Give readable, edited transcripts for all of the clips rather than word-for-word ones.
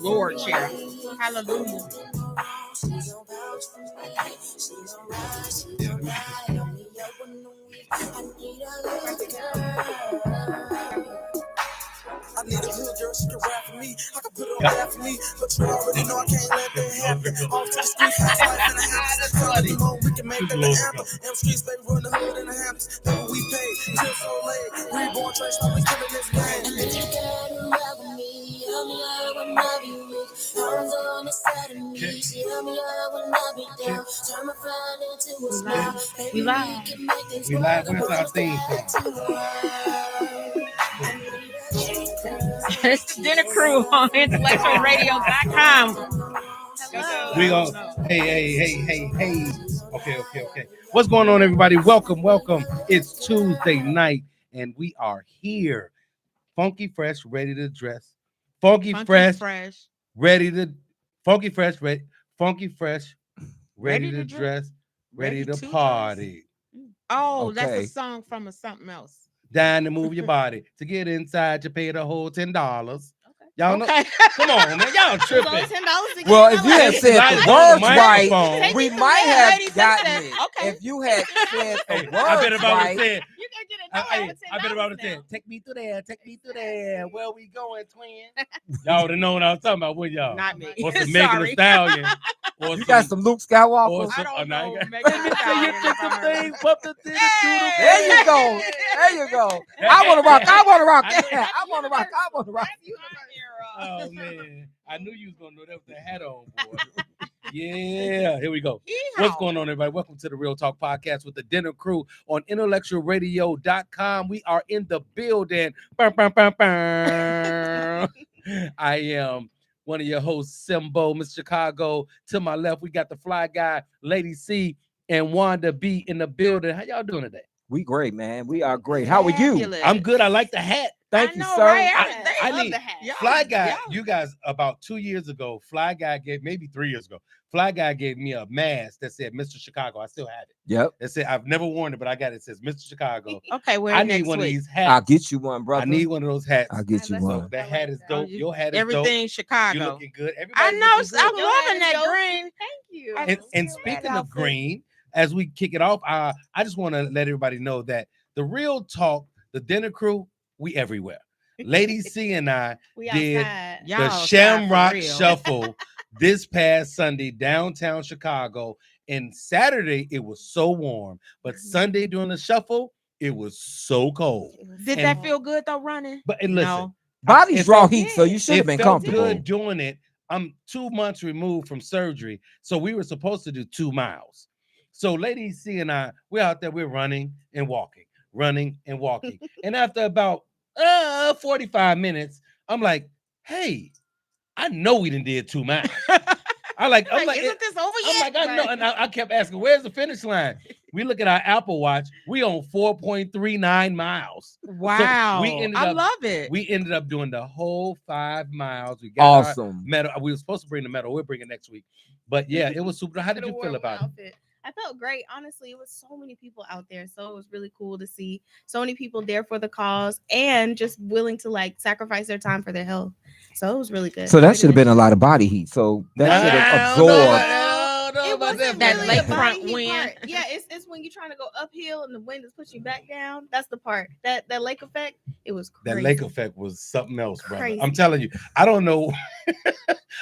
Lord, chair. Hallelujah. I need a good girl, she can rap for me. I can put her on rap for me, but you already know I can't let that happen. Off to the streets, house life in the Hamptons. Funny, we can make that the anthem. M streets, baby, run the hood in the Hamptons. Baby, we pay, till so late. Reborn trace, now we killing this game. And if you can't rap with me, help me out when I be weak. Arms on the side of me, she help me out when I be down. Turn my frown into a smile. We live. We live. Where's our theme song? It's the dinner crew on IntellectualRadio.com. We go. Hey. Okay. What's going on, everybody? Welcome. It's Tuesday night, and we are here. Funky fresh, ready to dress. Funky fresh, ready to dress, ready to party. Oh, Okay. That's a song from something else. Down to move your body. To get inside, you pay the whole $10. Okay. Y'all know? Come on, man. Y'all tripping. Well, if you had said the words right, we might have gotten it. Okay. If you had said the words I bet about right, what said. You can get it. I bet about what said. Take me through there. Where we going, twin? Y'all would have known what I was talking about, wouldn't y'all? Not me. Or some Megan Thee Stallion. Or you got some Luke Skywalker. Or some, I don't know. Let Megan me Thee tell you Stallion, some if I things. Pump the thing. There you go. I want to rock. I want to rock. Oh man, I knew you was gonna know that with the hat on, boy. Yeah, here we go. What's going on, everybody? Welcome to the Real Talk Podcast with the dinner crew on IntellectualRadio.com. We are in the building. I am one of your hosts, Simbo, Mr. Chicago. To my left, we got the fly guy, Lady C, and Wanda B in the building. How y'all doing today? We great, man. We are great. How are you? Fabulous. I'm good. I like the hat. Thank you, sir. Right? I love need the hat. Fly Guy. Yeah. You guys, about 2 years ago, Fly Guy gave, maybe 3 years ago, Fly Guy gave me a mask that said Mr. Chicago. I still have it. Yep. It said, I've never worn it, but I got it. It says Mr. Chicago. Okay, I need one of these hats. I'll get you one, brother. I need one of those hats. I'll get you So one. that hat is dope. Your hat is Everything dope. Chicago. You're looking good. I Everybody's know. looking good. I'm loving that green. Thank you. And speaking of green, as we kick it off, I just want to let everybody know that the Real Talk, the dinner crew, we everywhere. Lady C and I did the Shamrock Shuffle this past Sunday downtown Chicago. And Saturday it was so warm, but Sunday during the shuffle it was so cold. Did that feel good though, running? But and listen, bodies draw heat, so you should have been comfortable. Good doing it. I'm 2 months removed from surgery, so we were supposed to do 2 miles. So Lady C and I, we're out there, we're running and walking. And after about 45 minutes, I'm like, hey, I know we done did 2 miles. I'm like, isn't this over yet? I know. And I kept asking, where's the finish line? We look at our Apple Watch, we on 4.39 miles. Wow. So I love it. We ended up doing the whole 5 miles. We got awesome medal. We were supposed to bring the medal. We'll bring it next week. But yeah, it was super. How did you feel about it? I felt great. Honestly, it was so many people out there. So it was really cool to see so many people there for the cause and just willing to like sacrifice their time for their health. So it was really good. So that should have been a lot of body heat. So that should have absorbed. It wasn't that really lakefront a wind. part. Yeah, it's when you're trying to go uphill and the wind is pushing you back down. That's the part. That lake effect, it was crazy. That lake effect was something else, brother. Crazy. I'm telling you. I don't know.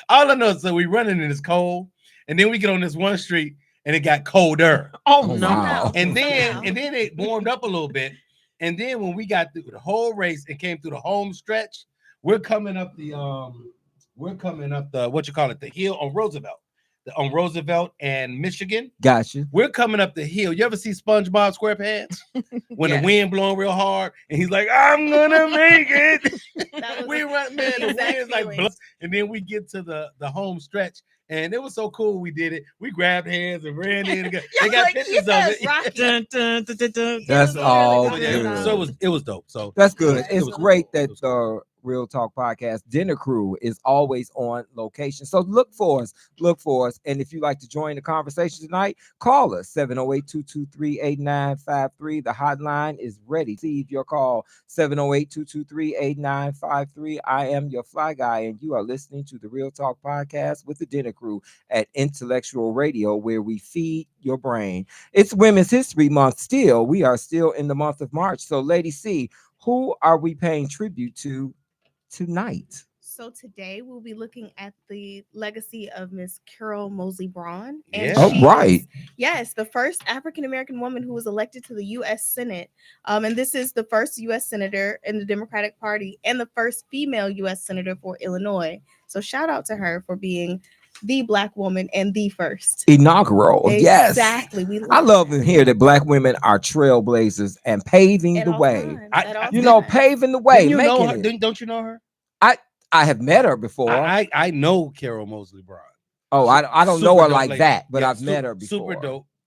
All I know is that we running and it's cold, and then we get on this one street and it got colder. Oh no. Wow. And then it warmed up a little bit. And then when we got through the whole race and came through the home stretch, we're coming up the the hill on Roosevelt. On Roosevelt and Michigan. Gotcha. We're coming up the hill. You ever see SpongeBob SquarePants? When the wind blowing real hard and he's like, I'm gonna make it. We run, man, the wind's like, and then we get to the home stretch. And it was so cool. We did it. We grabbed hands and ran in. They got pictures of it. That's all. So it was dope. So that's good. It's great that Real Talk Podcast dinner crew is always on location. So look for us. And if you'd like to join the conversation tonight, call us 708-223-8953. The hotline is ready to receive your call. 708-223-8953. I am your fly guy, and you are listening to the Real Talk Podcast with the dinner crew at Intellectual Radio, where we feed your brain. It's Women's History Month still. We are still in the month of March. So, Lady C, who are we paying tribute to tonight? So today we'll be looking at the legacy of Miss Carol Moseley Braun. Yeah. Oh, right. Yes, the first African-American woman who was elected to the U.S. Senate. And this is the first U.S. Senator in the Democratic Party and the first female U.S. Senator for Illinois. So shout out to her for being the Black woman and the first. Inaugural. Exactly. Yes. I love to hear that Black women are trailblazers and paving the way. Paving the way. You know her? Don't you know her? I have met her before. I know Carol Moseley Braun. Oh, I don't know her like lady. that, but I've met her before.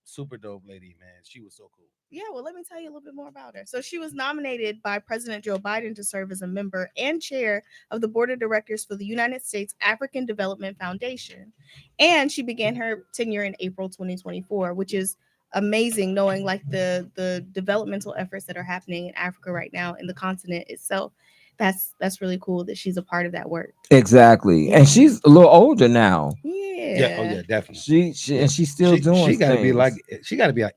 Super dope lady, man. She was so cool. Yeah, well, let me tell you a little bit more about her. So she was nominated by President Joe Biden to serve as a member and chair of the board of directors for the United States African Development Foundation. And she began her tenure in April 2024, which is amazing, knowing like the developmental efforts that are happening in Africa right now in the continent itself. That's really cool that she's a part of that work. Exactly. Yeah. And she's a little older now. Yeah. Oh yeah, definitely. She's still doing she gotta be like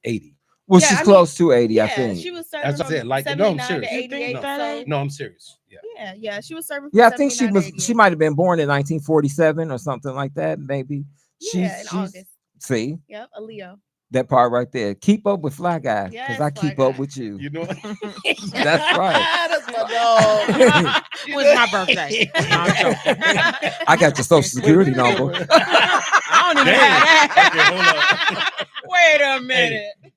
80. Well, she's close to 80, I think. She was serving. As I said, like, no, I'm serious. No, I'm serious. Yeah. She was serving. Yeah, I think she might have been born in 1947 or something like that, maybe. In August. See? Yep, a Leo. That part right there. Keep up with Fly Guy, because I keep up with you. You know, that's right. That's my dog. When's my birthday? I got your social security number. I don't even have that. Okay, hold up. Wait a minute. Hey,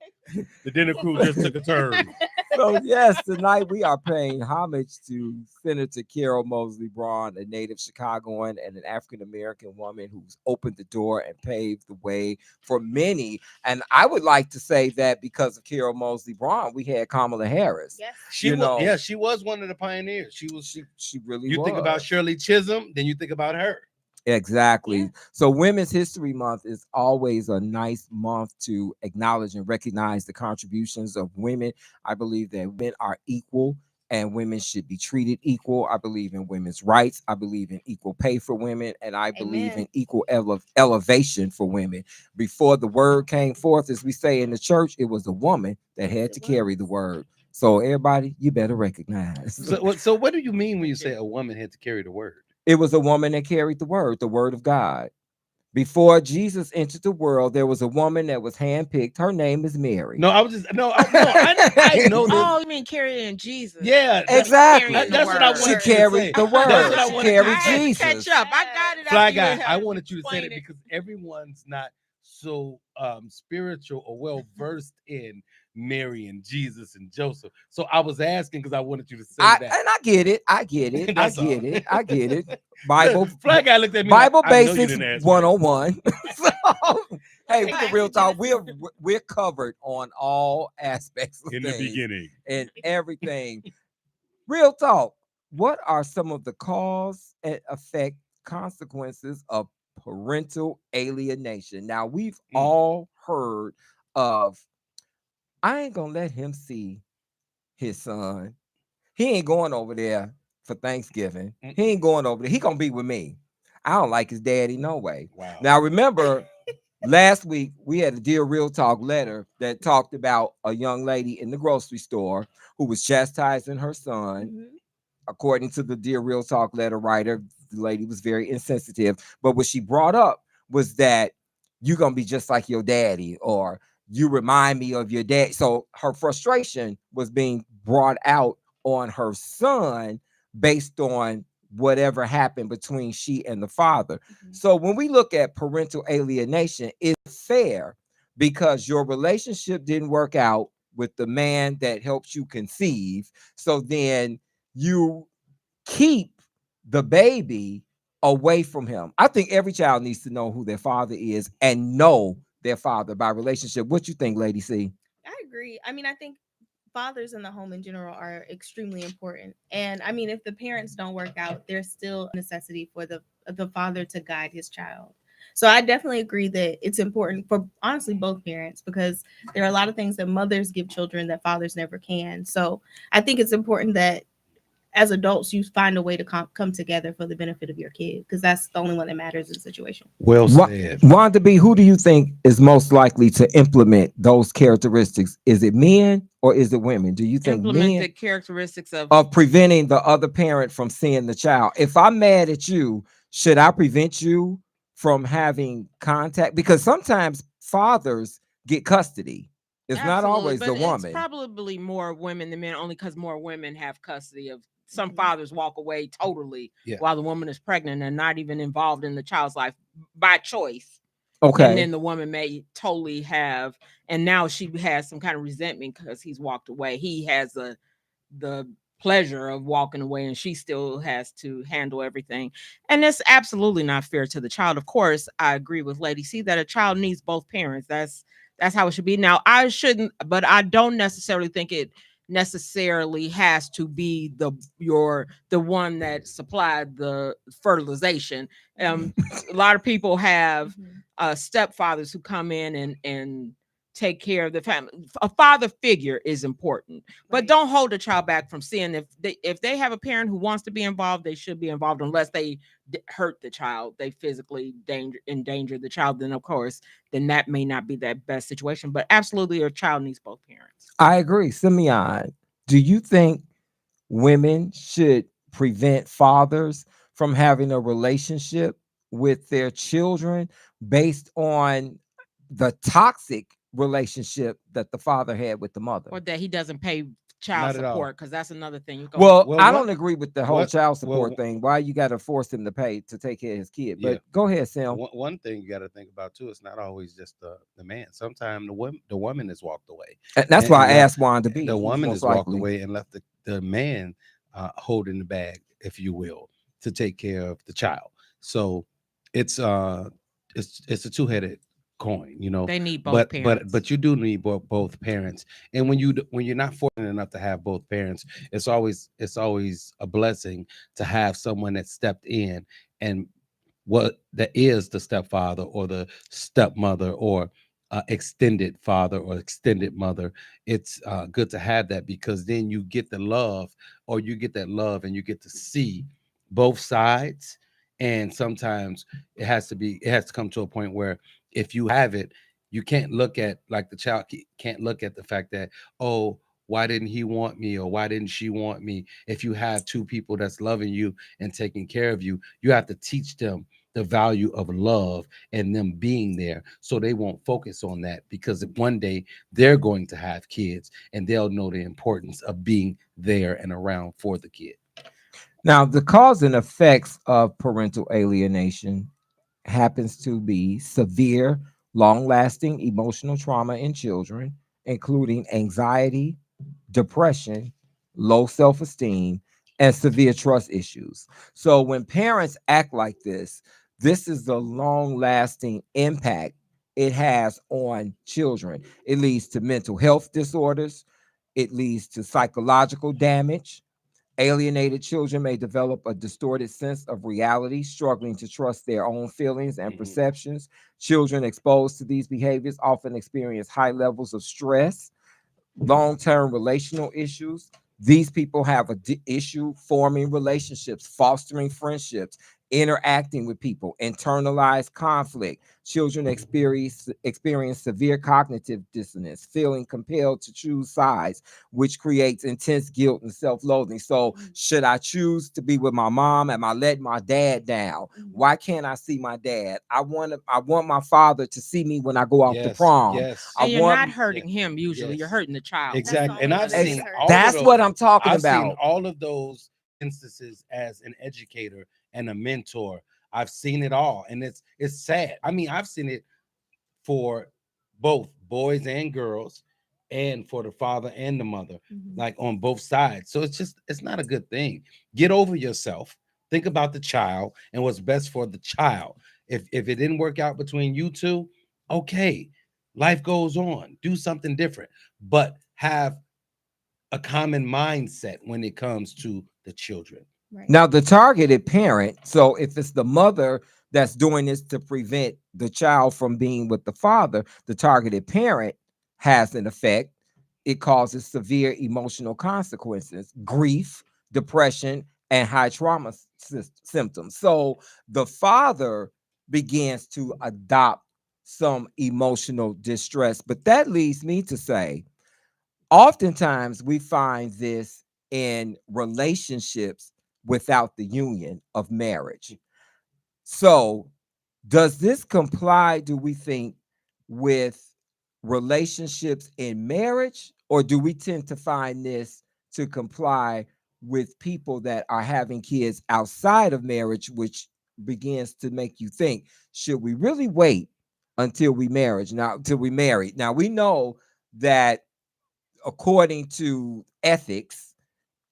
the dinner crew just took a turn. So yes, tonight we are paying homage to Senator Carol Moseley Braun, a native Chicagoan and an African-American woman who's opened the door and paved the way for many. And I would like to say that because of Carol Moseley Braun, we had Kamala Harris. Yes. She was one of the pioneers. She really was. Think about Shirley Chisholm, then you think about her. Exactly. Yeah. So Women's History Month is always a nice month to acknowledge and recognize the contributions of women. I believe that men are equal and women should be treated equal. I believe in women's rights. I believe in equal pay for women, and I believe in equal elevation for women. Before the word came forth, as we say in the church, it was a woman that had to carry the word. So everybody, you better recognize. So what do you mean when you say a woman had to carry the word? It was a woman that carried the word of God. Before Jesus entered the world, there was a woman that was handpicked. Her name is Mary. I know this. Oh, you mean carrying Jesus? Yeah, exactly. That's what I wanted. She carried the word. That's what I wanted. She carried Jesus. Catch up. I got it. Fly Guy, I wanted you to say that because everyone's not so spiritual or well versed in Mary and Jesus and Joseph. So I was asking because I wanted you to say that. And I get it. I get it. Bible. Flag Guy looked at me. Bible Basics 101. So, hey, we can real talk. We're covered on all aspects of in things, the beginning and everything. Real talk. What are some of the cause and effect consequences of parental alienation? Now, we've all heard of, I ain't gonna let him see his son. He ain't going over there for Thanksgiving. He ain't going over there. He gonna be with me. I don't like his daddy no way. Wow. Now, remember, last week we had a Dear Real Talk letter that talked about a young lady in the grocery store who was chastising her son. Mm-hmm. According to the Dear Real Talk letter writer, the lady was very insensitive. But what she brought up was that you're gonna be just like your daddy, or you remind me of your dad. So her frustration was being brought out on her son based on whatever happened between she and the father. Mm-hmm. So when we look at parental alienation, it's fair because your relationship didn't work out with the man that helped you conceive. So then you keep the baby away from him. I think every child needs to know who their father is and know their father by relationship. What you think, Lady C? I agree. I mean, I think fathers in the home in general are extremely important. And I mean, if the parents don't work out, there's still a necessity for the father to guide his child. So I definitely agree that it's important for honestly both parents, because there are a lot of things that mothers give children that fathers never can. So I think it's important that as adults you find a way to come together for the benefit of your kid, because that's the only one that matters in the situation. Well said. Wanda B, who do you think is most likely to implement those characteristics? Is it men or is it women? Do you think implement men the characteristics of preventing the other parent from seeing the child? If I'm mad at you, should I prevent you from having contact? Because sometimes fathers get custody. It's not always the woman. It's probably more women than men, only because more women have custody of. Some fathers walk away totally while the woman is pregnant and not even involved in the child's life by choice. Okay. And then the woman may totally have, and now she has some kind of resentment because he's walked away. He has the pleasure of walking away and she still has to handle everything. And it's absolutely not fair to the child. Of course, I agree with Lady C that a child needs both parents. That's how it should be. Now, but I don't necessarily think it necessarily has to be the one that supplied the fertilization. A lot of people have stepfathers who come in and take care of the family. A father figure is important, but don't hold a child back from seeing. If they have a parent who wants to be involved, they should be involved, unless they hurt the child, they physically endanger the child, then of course that may not be that best situation. But absolutely, a child needs both parents. I agree. Simeon, do you think women should prevent fathers from having a relationship with their children based on the toxic relationship that the father had with the mother, or that he doesn't pay child support? Because that's another thing. I don't agree with the whole child support thing. Why you got to force him to pay to take care of his kid? But go ahead, Sam. One thing you got to think about too, it's not always just the man. Sometimes the woman has walked away. And that's why I asked Wanda B. The woman has walked away and left the man holding the bag, if you will, to take care of the child. So it's a two-headed coin, they need both parents. But you do need both parents. And when you're not fortunate enough to have both parents, it's always a blessing to have someone that stepped in, and what that is the stepfather or the stepmother or extended father or extended mother. It's good to have that, because then you get the love, or you get that love and you get to see both sides. And sometimes it has to come to a point where if you have it, you can't look at, like, the child can't look at the fact that, oh, why didn't he want me, or why didn't she want me? If you have two people that's loving you and taking care of you, you have to teach them the value of love and them being there, so they won't focus on that, because one day they're going to have kids and they'll know the importance of being there and around for the kid. Now, the cause and effects of parental alienation happens to be severe, long-lasting emotional trauma in children, including anxiety, depression, low self-esteem, and severe trust issues. So when parents act like this is the long-lasting impact it has on children. It leads to mental health disorders. It leads to psychological damage. Alienated children may develop a distorted sense of reality, struggling to trust their own feelings and perceptions. Children exposed to these behaviors often experience high levels of stress, long-term relational issues. These people have an issue forming relationships, fostering friendships, interacting with people, internalized conflict. Children experience severe cognitive dissonance, feeling compelled to choose sides, which creates intense guilt and self-loathing. So should I choose to be with my mom? Am I letting my dad down? Why can't I see my dad? I want my father to see me when I go out to prom. Yes. And you're not hurting him usually. You're hurting the child. Exactly. And I've seen that's what I'm talking about. I've seen all of those instances as an educator and a mentor. I've seen it all, and it's sad. I mean, I've seen it for both boys and girls, and for the father and the mother, like on both sides. So it's not a good thing. Get over yourself. Think about the child and what's best for the child. If it didn't work out between you two, okay, life goes on. Do something different, but have a common mindset when it comes to the children. Right. Now, the targeted parent, so if it's the mother that's doing this to prevent the child from being with the father, the targeted parent has an effect. It causes severe emotional consequences, grief, depression, and high trauma symptoms. So the father begins to adopt some emotional distress. But that leads me to say, oftentimes we find this in relationships without the union of marriage. So does this comply, do we think, with relationships in marriage, or do we tend to find this to comply with people that are having kids outside of marriage, which begins to make you think, should we really wait until we married? Now we know that according to ethics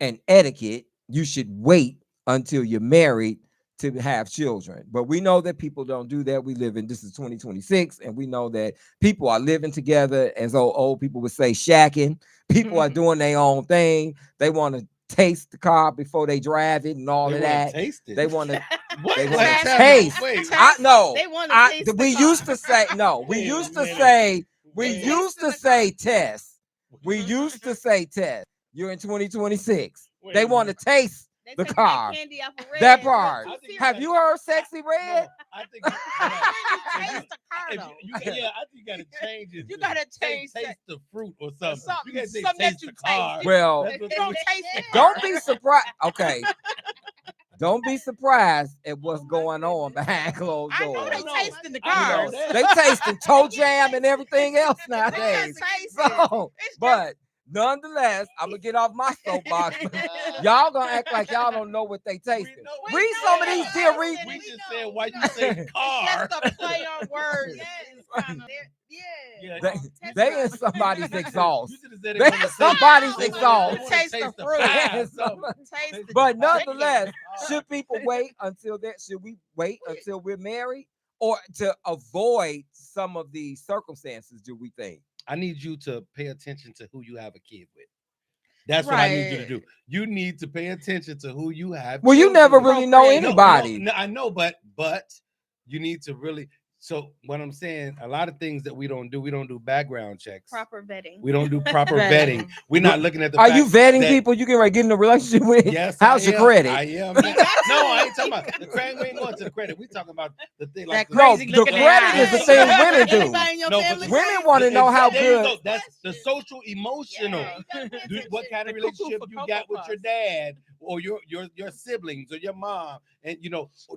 and etiquette, you should wait until you're married to have children. But we know that people don't do that. This is 2026, and we know that people are living together, as old people would say, shacking. People are doing their own thing. They want to taste the car before they drive it and all of that. They want to taste. I know. They want to taste the car. used to say no. We used to say test. We used to say test. You're in 2026. They want to taste the car. That part. Have you heard Sexy Red? No, I think Taste the car, though. I think you gotta change it. You gotta taste the fruit or something. You gotta say Something that taste you the car. taste. Well, Don't taste it. don't be surprised. Okay. Don't be surprised at what's going on behind closed I know doors. they taste in the I cars. know that. They tasting toe jam and everything else nowadays. So, but nonetheless, I'm gonna get off my soapbox. Y'all gonna act like y'all don't know what they tasting. Read some of these, dear. Read. We just said why you say car. Just a play on words. They in somebody's exhaust. You should've said it They when in it said- somebody's they wanna- exhaust. they wanna Taste the taste fruit. pie or Taste something. Taste the But chicken. nonetheless, should people wait until that? Should we wait until we're married, or to avoid some of these circumstances? Do we think? I need you to pay attention to who you have a kid with. That's what I need you to do. You need to pay attention to who you have. Well, you children never with. really know No, anybody. no, I know, but you need to really. So what I'm saying, a lot of things that we don't do background checks. Proper vetting. We don't do proper vetting. We're not looking at the. Are you fact vetting that- people you get in a relationship with? Yes. How's your credit? I am. No, I ain't talking about the credit. We ain't going to the credit. We talking about the thing like That No, crazy the looking credit is the eyes. thing women do. Anybody in your No, but family Women crazy? want to know how There you good. go. That's the social emotional. What kind of The cuckoo relationship for you Cocoa got with your Puffs. dad or your siblings or your mom, and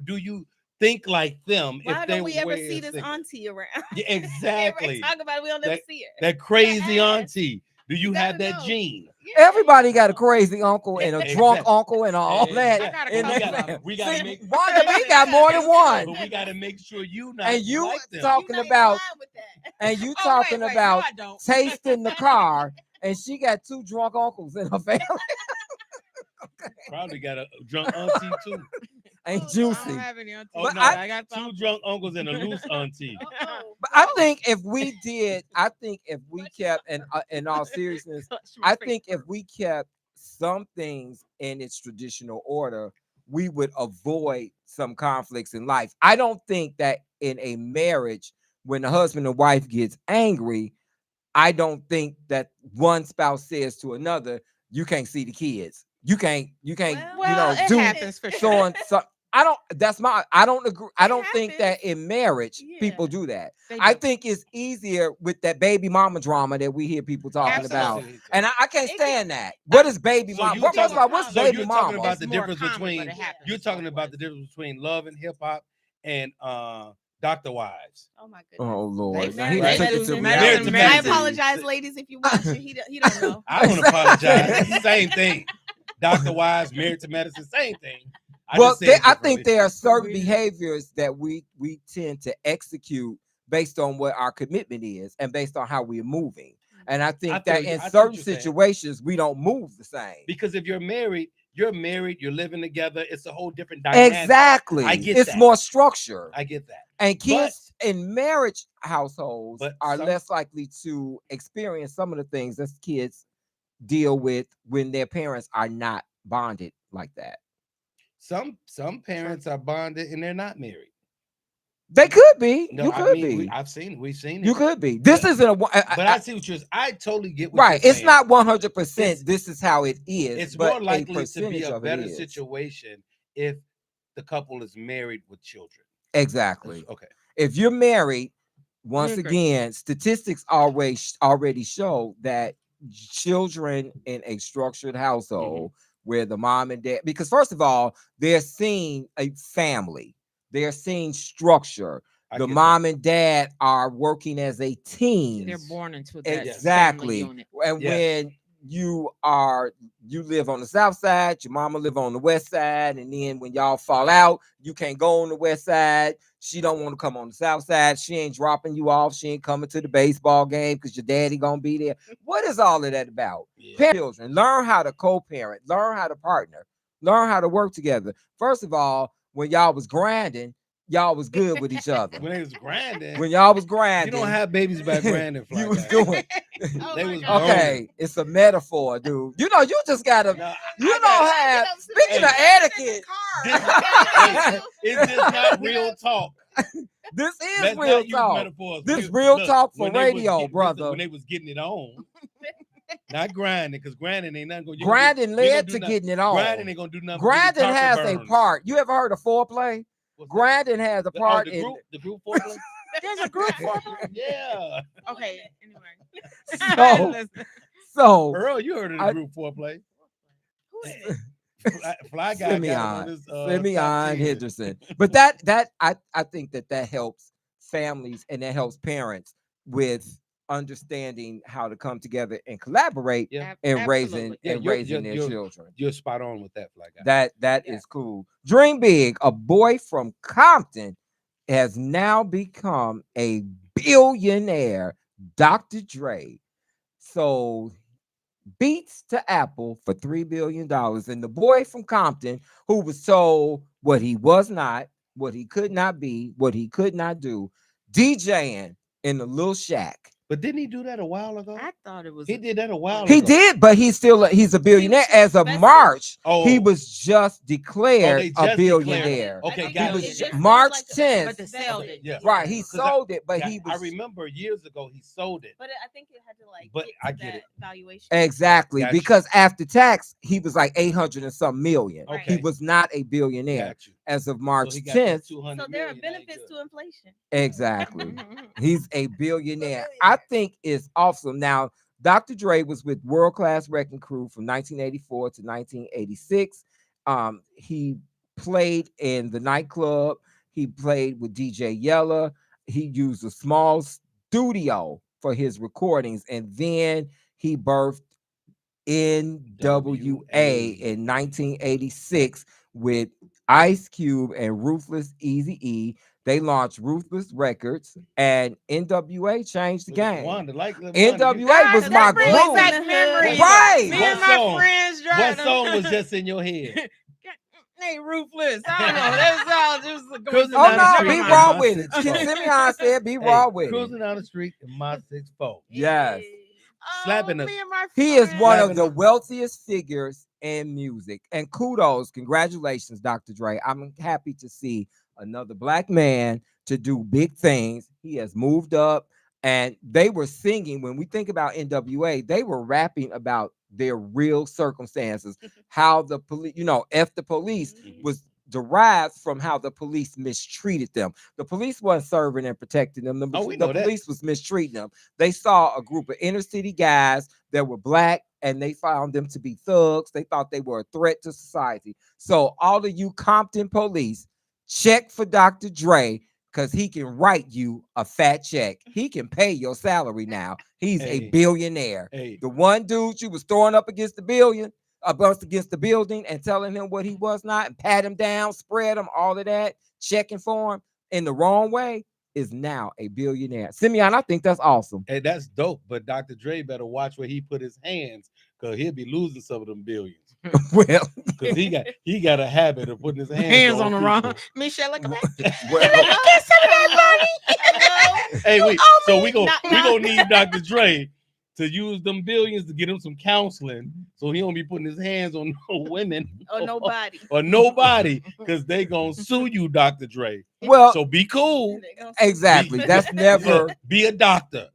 do you think like them? Why if they don't we ever were see this thinking? auntie around? Yeah, Everybody exactly. talk about it, we don't ever see her. That crazy Yeah. auntie. Do you have never that know. gene? Yeah. Everybody got a crazy uncle and a drunk Exactly. uncle and all that. I got a in couple their of them. family. We gotta See, make- Wanda B got more than one. But we got to make sure you not And you like them. talking You know about, you're lying with that. and you Oh, talking wait, about no, I don't. tasting the car, and she got two drunk uncles in her family. Probably got a drunk auntie too. Ain't I don't juicy. have any aunties. Oh, But no, I got two some. drunk uncles and a loose auntie. Uh-oh. But I think if we kept, and in all seriousness, I think if we kept some things in its traditional order, we would avoid some conflicts in life. I don't think that in a marriage, when the husband and wife gets angry, I don't think that one spouse says to another, "You can't see the kids. You can't, Well, it do happens for so sure. on." So I don't agree. I don't think that happens. in marriage people Yeah. do that. They I do. think it's easier with that baby mama drama that we hear people talking about. Absolutely. And I can't It stand that. What is baby So mama? you First talking- of all, what's so baby you're mama? talking about It's the more difference common, between but it happens you're talking both about the ways. difference between love and hip hop and Dr. Wives. Oh my goodness. Oh Lord! They Now he married- took they it to do- reality. married- I Medicine. apologize, ladies, if you watch it. He don't know. I don't apologize. It's the same thing. Dr. Wives, Married to Medicine, same thing. Well, just said it I think differently. there are certain Weird. behaviors that we tend to execute based on what our commitment is and based on how we're moving. And I think I that feel you. in I see what certain you're saying. situations we don't move the same. Because if you're married, you're living together. It's a whole different dynamic. Exactly. I get it's that. more structure. I get that. And kids in marriage households But are some- less likely to experience some of the things that kids deal with when their parents are not bonded like that? Some parents are bonded and they're not married. They could be. No, You I could mean, be. We've seen it. You could be. This isn't a. But I see what you're. I totally get what right. you're It's saying. not 100%. This is how it is. It's but more likely to be a of it better is. situation if the couple is married with children. Exactly. Okay. If you're married, once again, statistics already show that children in a structured household where the mom and dad, because first of all, they're seeing a family, they're seeing structure. The mom and dad are working as a team. They're born into that exactly. family unit. And when you live on the south side, your mama live on the west side, and then when y'all fall out, you can't go on the west side. She don't want to come on the south side. She ain't dropping you off. She ain't coming to the baseball game because your daddy gonna be there. What is all of that about? Children, learn how to co-parent, learn how to partner, learn how to work together. First of all, when y'all was grinding, y'all was good with each other. When they was grinding. When y'all was grinding. You don't have babies by grinding. You was doing. They was okay, it's a metaphor, dude. You know, you just gotta. Speaking of etiquette, it's just not real talk. This is real talk. This real talk for radio, brother. When they was getting it on. Not grinding, because grinding ain't nothing going to grinding led to getting it on. Grinding ain't going to do nothing. Grinding has a part. You ever heard of foreplay? Grinding has a part in the group foreplay. There's a group foreplay. Yeah. Okay. Anyway. So Earl, you heard of the group foreplay? Who is it? Fly guy Simeon Henderson. But that I think that helps families and that helps parents with understanding how to come together and collaborate and raising their children. You're spot on with that, Fly guy. That is cool. Dream big. A boy from Compton has now become a billionaire. Dr. Dre sold Beats to Apple for $3 billion. And the boy from Compton, who was told what he was not, what he could not be, what he could not do, DJing in a little shack. But didn't he do that a while ago? I thought it was. He did that a while ago. He did, but he's a billionaire. As of March, he was just declared a billionaire. Okay, he was March 10th. But they sold it. Yeah. Right, he sold it, but he was. I remember years ago he sold it. But I think it had to But get I to get that it. valuation. Exactly, because after tax, he was like 800 and some million. Okay. He was not a billionaire as of March 10th. So there are benefits to inflation. Exactly. He's a billionaire. I think it's awesome. Now, Dr. Dre was with World Class Wrecking Crew from 1984 to 1986. He played in the nightclub. He played with DJ Yella. He used a small studio for his recordings, and then he birthed NWA in 1986 with Ice Cube and Ruthless Eazy-E. They launched Ruthless Records, and NWA changed the game. NWA was my group. Right. Me and my friends What song was just in your head? Hey, Ruthless. I don't know. That's all just be raw with it. Simeon said be raw with it. Cruising down the street in my 6'4". Yes. Slapping us. He is one of the wealthiest figures in music. And kudos, congratulations, Dr. Dre. I'm happy to see another black man to do big things. He has moved up, and they were singing. When we think about NWA, they were rapping about their real circumstances, how the police, F the police was derived from how the police mistreated them. The police wasn't serving and protecting them. The police was mistreating them. They saw a group of inner city guys that were black, and they found them to be thugs. They thought they were a threat to society. So all of you Compton police, check for Dr. Dre, because he can write you a fat check. He can pay your salary now. He's a billionaire. The one dude you was throwing up against the building and telling him what he was not, and pat him down, spread him, all of that, checking for him in the wrong way, is now a billionaire. Simeon, I think that's awesome. Hey, that's dope. But Dr. Dre better watch where he put his hands, because he'll be losing some of them billions. Well, because he got a habit of putting his hands on the wrong. Michelle, look at get some of that money. Hey, wait. So we gonna need Dr. Dre to use them billions to get him some counseling, so he don't be putting his hands on no women or nobody, because they gonna sue you, Dr. Dre. Well, So be cool. Exactly. That's never be a doctor.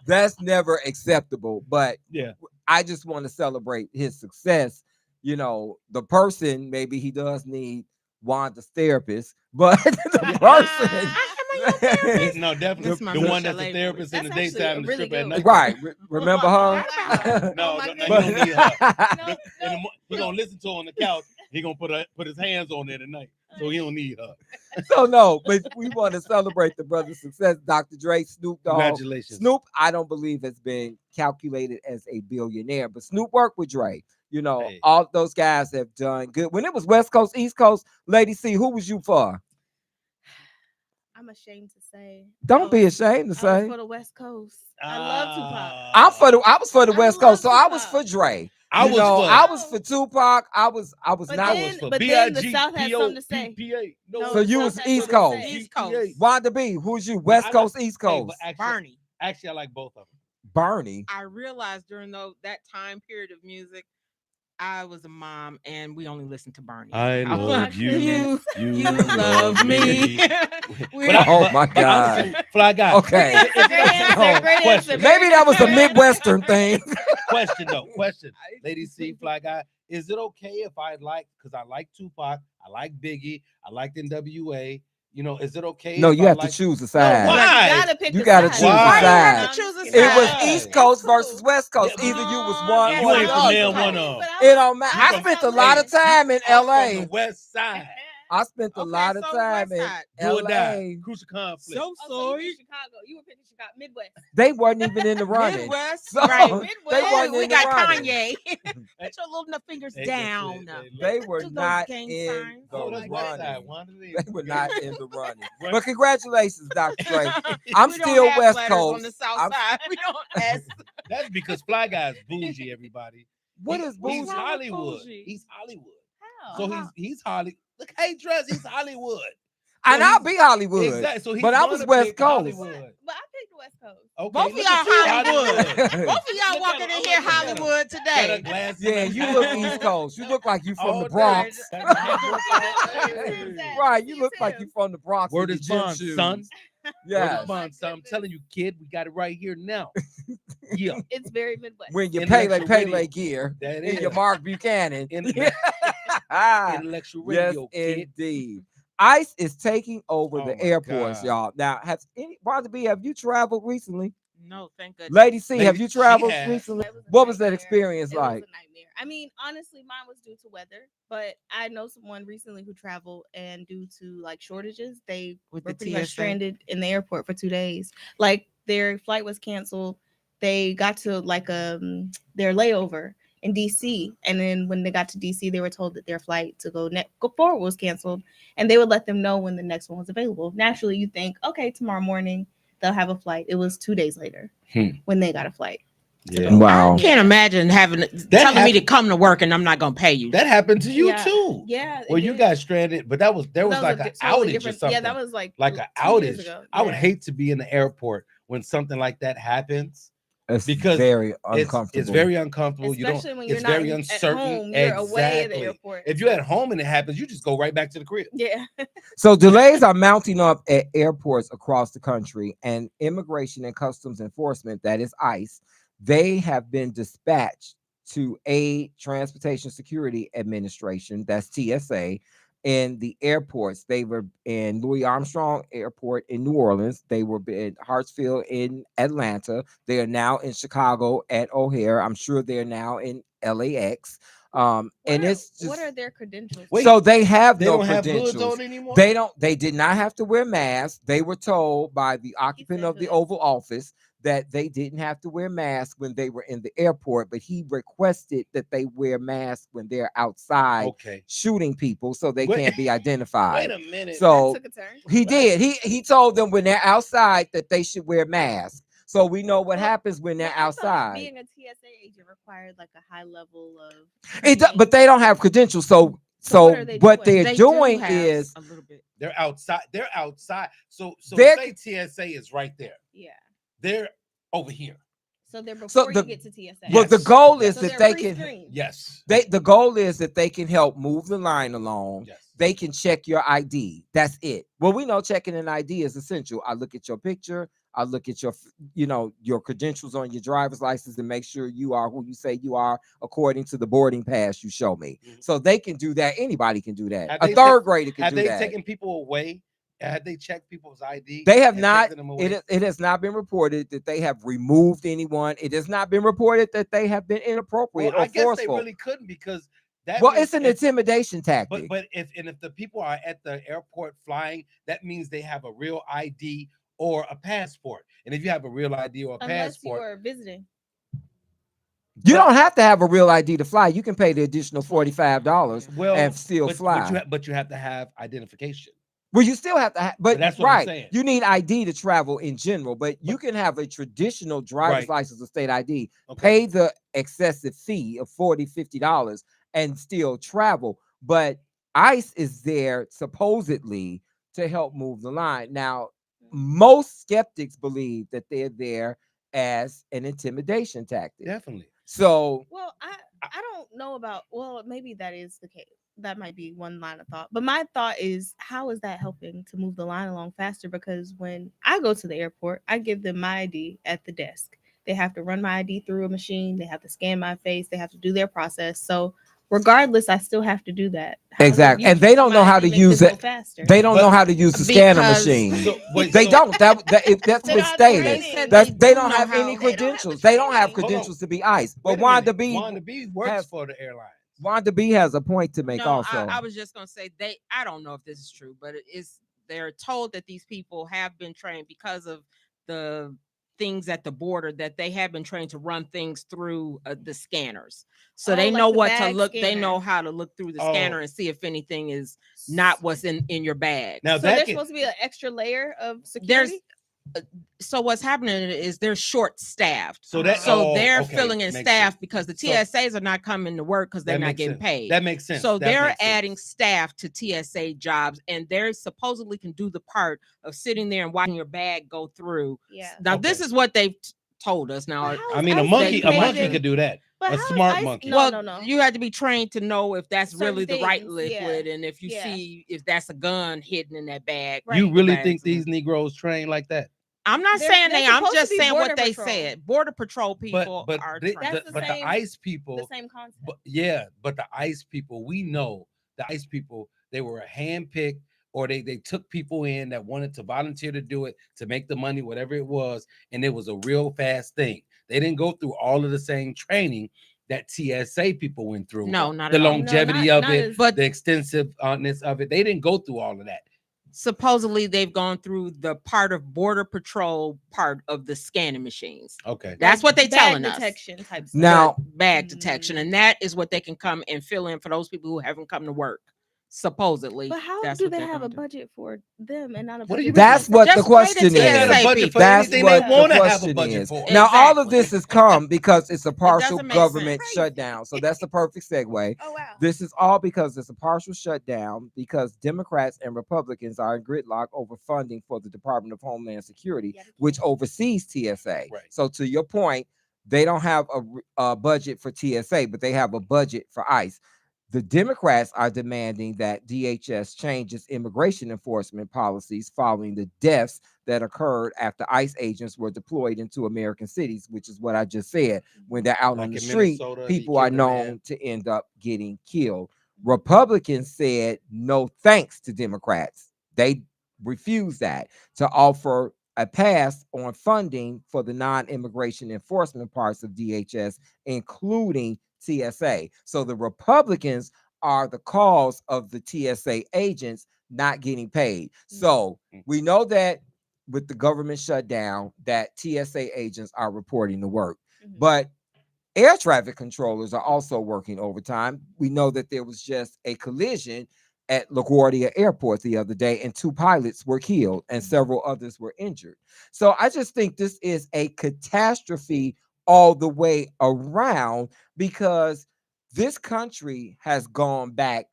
that's never acceptable. But yeah, I just want to celebrate his success. You know, the person, maybe he does need Wanda's therapist, but the person. No, definitely the one that's a therapist in the daytime and the stripper at night. Right. Remember her? No, you don't need her. He gonna listen to her on the couch. He gonna put his hands on it at night, so he don't need her. So no, but we want to celebrate the brother's success. Dr. Dre, Snoop Dogg. Congratulations. Snoop, I don't believe has been calculated as a billionaire, but Snoop worked with Dre. You know, all those guys have done good. When it was West Coast, East Coast, Lady C, who was you for? I'm ashamed to say. Don't be ashamed to say. I was for the West Coast. I love Tupac. I was for the West Coast, so I was for Dre. I was for Tupac. I was but then the South had something to say. So you was East Coast. East Coast. Wanda B, who's you? West Coast, East Coast. Bernie. Actually, I like both of them. Bernie. I realized during that time period of music, I was a mom and we only listened to Bernie. I love you. You love me. Oh my God. Fly guy. Okay. Great answer. Maybe that was a Midwestern thing. Question. Lady C, Fly guy. Is it okay if because I like Tupac, I like Biggie, I like NWA. You know, is it okay? No, you have to choose a side. No, why? You gotta choose a side. It was Why? East Coast versus West Coast. Either you was one You or ain't the from there, other. one of. It don't matter. I spent a lot of time in On LA. the West Side. I spent a lot of time in Do or die. LA. Crucial conflict. So So sorry. you Chicago. You were picking Chicago, Midwest. They wasn't even in the running. Midwest. So, Right. They wasn't We in got the running. Kanye. Put your little fingers down. They were Those not gang in signs. the That's West Side. running. They were not in the running. But congratulations, Dr. Dre. I'm We don't still have West letters Coast. on the South Side. We don't ask. That's because Fly Guy's bougie, everybody. What is He's bougie? Hollywood. Bougie? He's Hollywood. How? So he's Hollywood. Look how he dressed. He's Hollywood. And I'll be Hollywood. Exactly. So But I was West Coast. But I picked the West Coast. Okay, Both of look y'all at you, Hollywood. Both of y'all Look walking at in him. here Look at him. Hollywood Got today. her glasses Yeah, and you hat look on. East Coast. You look like you from All the day. Bronx. Hey. Right, you look like you from the Bronx. Word with is your gym bond, shoes. son. Word Yeah. is bond, son. I'm telling you, kid, we got it right here now. Yeah. It's very Midwest. When your Intellectual Pele radio. gear That and is. your Mark Buchanan. Ah, Intellectual Yes, radio, kid. indeed. ICE is taking over Oh the my airports, God. y'all. Now, Wanda B, have you traveled recently? No, thank goodness. Lady C, have Lady, you she traveled has. recently? It was a What was that nightmare. experience It was like? a nightmare. I mean, honestly, mine was due to weather, but I know someone recently who traveled and due to like shortages, they With were the pretty much TSA? stranded in the airport for 2 days. Like their flight was canceled. They got to like their layover in DC, and then when they got to DC, they were told that their flight to go forward was canceled, and they would let them know when the next one was available. Naturally, you think, okay, tomorrow morning they'll have a flight. It was 2 days later when they got a flight. Yeah. Wow. I can't imagine telling me to come to work and I'm not gonna pay you. That happened to you Yeah. too. Yeah. Well, you got stranded, but there was like a an totally outage or different- something. Yeah, that was like an 2 years outage. ago. I would Yeah. hate to be in the airport when something like that happens. It's Because very uncomfortable. It's very uncomfortable. Especially when you're it's not very at uncertain. home, you're away at the Exactly. airport. If you're at home and it happens, you just go right back to the crib. Yeah. So delays are mounting up at airports across the country, and Immigration and Customs Enforcement, that is ICE, they have been dispatched to aid Transportation Security Administration, that's TSA, in the airports. They were in Louis Armstrong Airport in New Orleans. They were in Hartsfield in Atlanta. They are now in Chicago at O'Hare. I'm sure they're now in LAX. What are their credentials? Wait, so they have They no don't have credentials. hoods on anymore. They did not have to wear masks. They were told by the occupant of the Oval Office that they didn't have to wear masks when they were in the airport, but he requested that they wear masks when they're outside shooting people so they can't be identified. Wait a minute. So That took a turn. he did. He told them when they're outside that they should wear masks. So we know what happens when they're I thought outside. Being a TSA agent required like a high level of But they don't have credentials. So what they're doing is a little bit. They're outside. They're outside. So They're- say TSA is right there. Yeah. They're over here. So they're before you get to TSA. Well, the Yes. goal is So that they're they can. pre-screened. Yes. The goal is that they can help move the line along. Yes. They can check your ID. That's it. Well, we know checking an ID is essential. I look at your picture. I look at your, your credentials on your driver's license and make sure you are who you say you are according to the boarding pass you show me. Mhm. So they can do that. Anybody can do that. Have A they third grader can Have do they that. taken people away? Have they checked people's ID? They have and not. taken them away? It has not been reported that they have removed anyone. It has not been reported that they have been inappropriate Well, or I guess forceful. they really couldn't because that. Well, means it's an if- intimidation tactic. But if the people are at the airport flying, that means they have a real ID or a passport. And if you have a real ID or a Unless passport, you are visiting. You don't have to have a real ID to fly. You can pay the additional $45 well, and still fly. But you have to have identification. Well, you still have to have, but that's what I'm right, saying. you need ID to travel in general, but you can have a traditional driver's license or state ID, pay the excessive fee of $40, $50 and still travel. But ICE is there supposedly to help move the line. Now, most skeptics believe that they're there as an intimidation tactic. Definitely. So, well, I don't know about. Well, maybe that is the case. That might be one line of thought. But my thought is, how is that helping to move the line along faster? Because when I go to the airport, I give them my ID at the desk. They have to run my ID through a machine. They have to scan my face. They have to do their process. So regardless, I still have to do that. Exactly. And they don't know how to use it. They don't know how to use the scanner machine. They don't. That's misstated. They don't have any credentials. They don't have credentials to be ICE. But Wanda B works for the airline. Wanda B has a point to make also. I was just gonna say I don't know if this is true, but they're told that these people have been trained because of the things at the border, that they have been trained to run things through the scanners. So they know what to look. They know how to look through the scanner and see if anything is not what's in your bag. Now so there's supposed to be an extra layer of security. So what's happening is they're short staffed. So they're filling in staff because the TSAs are not coming to work because they're not getting paid. That makes sense. So they're adding staff to TSA jobs, and they supposedly can do the part of sitting there and watching your bag go through. Yeah. Now this is what they've told us. Now I mean, a monkey could do that. But a smart monkey. No. You have to be trained to know if that's really the right liquid, and if you see if that's a gun hidden in that bag. You really think these Negroes train like that? I'm not saying I'm just saying what they said. Border Patrol people are trained. But the ICE people, the same concept. But the ICE people, we know the ICE people, they were handpicked, or they took people in that wanted to volunteer to do it, to make the money, whatever it was, and it was a real fast thing. They didn't go through all of the same training that TSA people went through. No, not the at all. longevity of it, but the extensiveness of it. They didn't go through all of that. Supposedly they've gone through the part of Border Patrol part of the scanning machines. Okay, that's what they're telling us. Detection type stuff. Now, bag detection, and that is what they can come and fill in for those people who haven't come to work. Supposedly, but how do they have a budget for them and not a budget? That's what the question is. That's what the question is. Now, all of this has come because it's a partial government shutdown. So that's the perfect segue. Oh, wow. This is all because it's a partial shutdown because Democrats and Republicans are in gridlock over funding for the Department of Homeland Security, which oversees TSA. Right. So to your point, they don't have a budget for TSA, but they have a budget for ICE. The Democrats are demanding that DHS change its immigration enforcement policies following the deaths that occurred after ICE agents were deployed into American cities, which is what I just said. When they're out on the street, people are known to end up getting killed. Republicans said no thanks to Democrats. They refused that to offer a pass on funding for the non-immigration enforcement parts of DHS, including TSA. So the Republicans are the cause of the TSA agents not getting paid. So we know that with the government shutdown, that TSA agents are reporting to work, but air traffic controllers are also working overtime. We know that there was just a collision at LaGuardia Airport the other day, and 2 pilots were killed and several others were injured. So I just think this is a catastrophe all the way around, because this country has gone back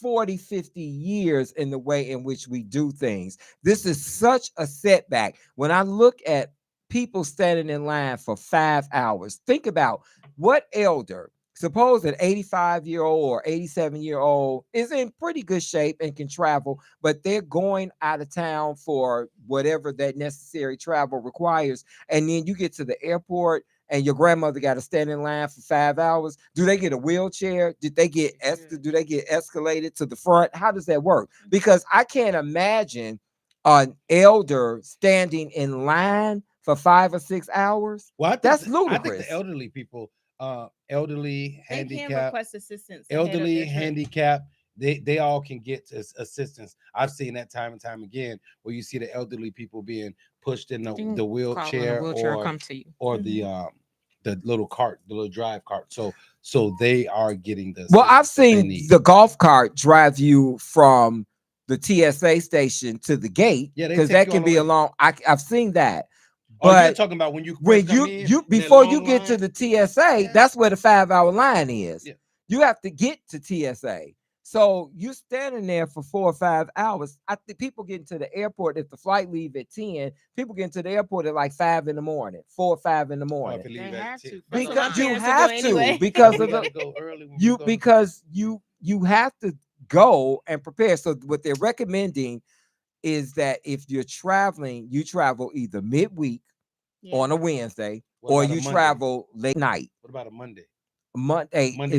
40, 50 years in the way in which we do things. This is such a setback. When I look at people standing in line for 5 hours. Think about what elder, suppose an 85-year-old or 87-year-old is in pretty good shape and can travel, but they're going out of town for whatever that necessary travel requires. And then you get to the airport and your grandmother got to stand in line for 5 hours. Do they get a wheelchair? Do they get escalated to the front? How does that work? Because I can't imagine an elder standing in line for 5 or 6 hours. Well, that's ludicrous. I think the elderly people, elderly, they handicapped, can request assistance. elderly, handicapped, they all can get assistance. I've seen that time and time again, where you see the elderly people being pushed in the wheelchair, or come to you, or the little cart, the little drive cart. So they are getting this. Well, I've seen the golf cart drive you from the TSA station to the gate, because that can be a long. I've seen that. But you're talking about when you before you get to the TSA, that's where the 5-hour line is. Yeah. You have to get to TSA. So you standing there for 4 or 5 hours. I think people getting to the airport, if the flight leave at 10, people getting to the airport at like 5 in the morning, 4 or 5 in the morning. They have to. Because you have to, because of you have to go and prepare. So what they're recommending is that if you're traveling, you travel either midweek on a Wednesday, or you travel late night. What about a Monday? Monday evening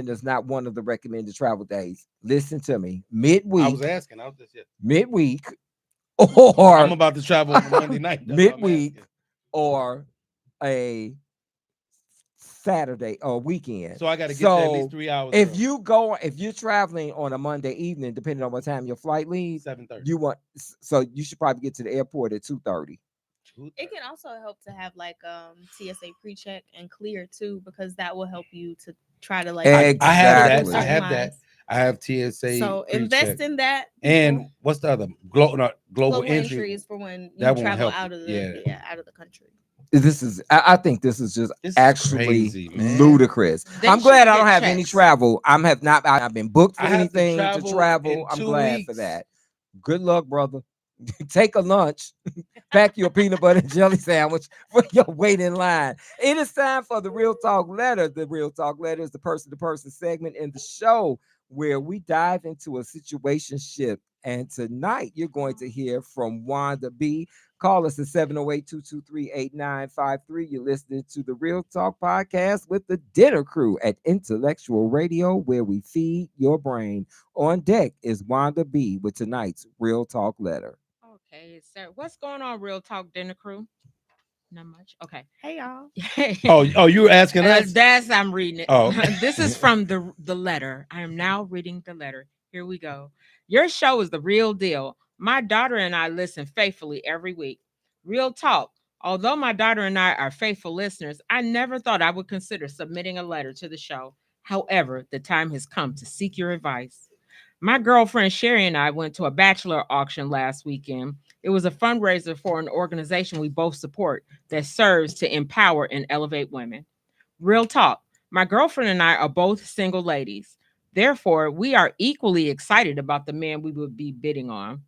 is not one of the recommended travel days. Listen to me. Midweek. I was asking. Midweek, or I'm about to travel on Monday night. Midweek, or a Saturday or weekend. So I got to get there at least 3 hours. If you're traveling on a Monday evening, depending on what time your flight leaves, 7:30. So you should probably get to the airport at 2:30. It can also help to have like TSA pre-check and clear too, because that will help you to try to like. I have that. I have TSA. So invest in that. And what's the other global entry is for when you that travel out of the out of the country. I think this is just actually crazy, ludicrous. I'm glad I don't have any travel. I've been booked for anything to travel. I'm glad for that. Good luck, brother. Take a lunch, pack your peanut butter and jelly sandwich for your wait in line. It is time for the Real Talk Letter. The Real Talk Letter is the person-to-person segment in the show where we dive into a situationship. And tonight you're going to hear from Wanda B. Call us at 708-223-8953. You're listening to the Real Talk Podcast with the Dinner Crew at Intellectual Radio, where we feed your brain. On deck is Wanda B. with tonight's Real Talk Letter. Okay, sir. What's going on, Real Talk Dinner Crew? Not much. Okay. Hey, y'all. Oh, you were asking us? I'm reading it. Oh. This is from the letter. I am now reading the letter. Here we go. Your show is the real deal. My daughter and I listen faithfully every week. Real talk. Although my daughter and I are faithful listeners, I never thought I would consider submitting a letter to the show. However, the time has come to seek your advice. My girlfriend Sherry and I went to a bachelor auction last weekend. It was a fundraiser for an organization we both support that serves to empower and elevate women. Real talk. My girlfriend and I are both single ladies. Therefore, we are equally excited about the man we would be bidding on.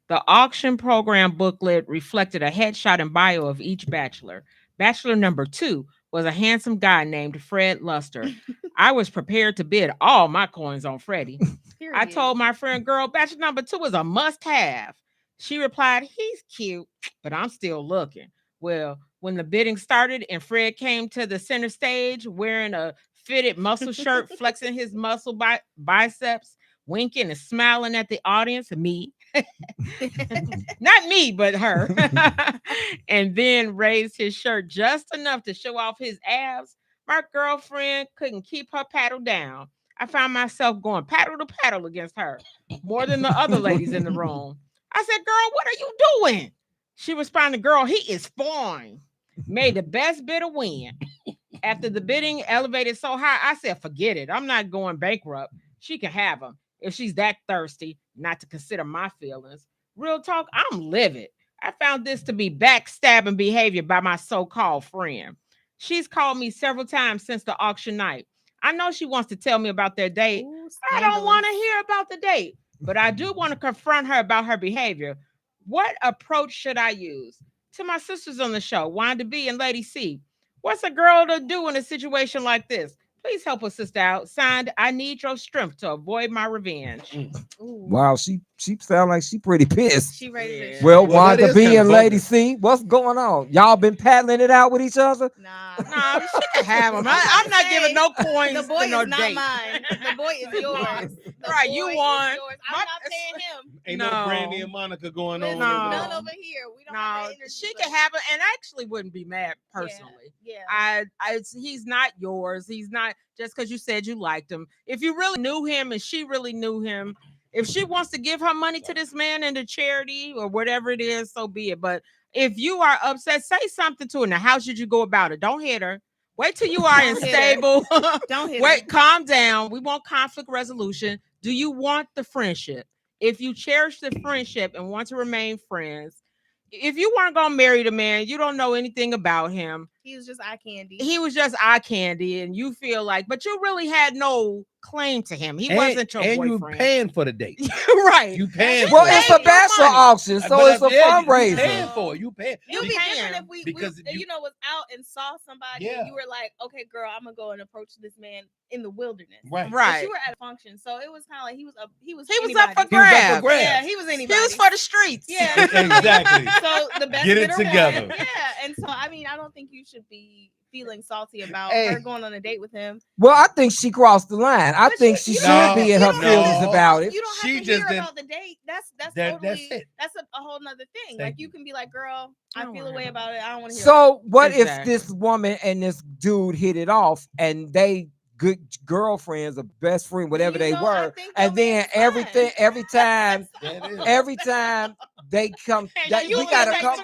The auction program booklet reflected a headshot and bio of each bachelor. Bachelor number 2 was a handsome guy named Fred Luster. I was prepared to bid all my coins on Freddie. I told my friend girl, bachelor number 2 is a must-have. She replied, he's cute, but I'm still looking. Well, when the bidding started and Fred came to the center stage wearing a fitted muscle shirt, flexing his muscle biceps, winking and smiling at the audience, me. Not me, but her. And then raised his shirt just enough to show off his abs. My girlfriend couldn't keep her paddle down. I found myself going paddle to paddle against her more than the other ladies in the room. I said, girl, what are you doing? She responded, girl, he is fine. Made the best bidder win. After the bidding elevated so high, I said, forget it. I'm not going bankrupt. She can have him if she's that thirsty not to consider my feelings. Real talk, I'm livid. I found this to be backstabbing behavior by my so-called friend. She's called me several times since the auction night. I know she wants to tell me about their date. Ooh, I don't want to hear about the date, but I do want to confront her about her behavior. What approach should I use? To my sisters on the show, Wanda B and Lady C, what's a girl to do in a situation like this? Please help a sister out. Signed, I need your strength to avoid my revenge. Wow, she sound like she pretty pissed. She ready to. Well, Well, that Wanda is B kinda and Lady bogus. C, what's going on? Y'all been paddling it out with each other? Nah, she can have them. I'm not giving no coins. The boy to no is not date. mine. The boy is yours. The Right, boy you is won. yours. I'm not paying him. Ain't no Brandy and Monica going on. Listen, over none there. over here. We don't No, have that energy. she can have it, and I actually wouldn't be mad personally. Yeah. He's not yours. He's not just because you said you liked him. If you really knew him and she really knew him, if she wants to give her money to this man into charity or whatever it is, so be it. But if you are upset, say something to her. Now, how should you go about it? Don't hit her. Wait till you are unstable. Don't hit Wait, her. calm down. We want conflict resolution. Do you want the friendship? If you cherish the friendship and want to remain friends, if you weren't gonna marry the man, you don't know anything about him. He was just eye candy. He was just eye candy, and you feel like, but you really had no claim to him. He wasn't your boyfriend. And you paying for the date. Right. You paying Well, for it's it. a bachelor auction, so But it's a yeah, you fundraiser. paying for it. You paying. It would be different if we because was out and saw somebody and you were like, okay, girl, I'm gonna go and approach this man in the wilderness. Right. But you were at a function, so it was kind of like he was up for anybody's. grabs. He was up for grabs. Yeah, he was anybody. He was for the streets. Yeah, exactly. So the best Get it bidder together. won. Yeah, and so I mean, I don't think you should be feeling salty about Hey. her going on a date with him. Well, I think she crossed the line. I think she should be in her feelings about it. You don't have She to just hear about the date. That's totally that's a whole nother thing. Like you can be like, girl, I feel a way about it. I don't want to hear. So what if Exactly. this woman and this dude hit it off and they good girlfriends or best friend, whatever they were, and then every time they come, we gotta come.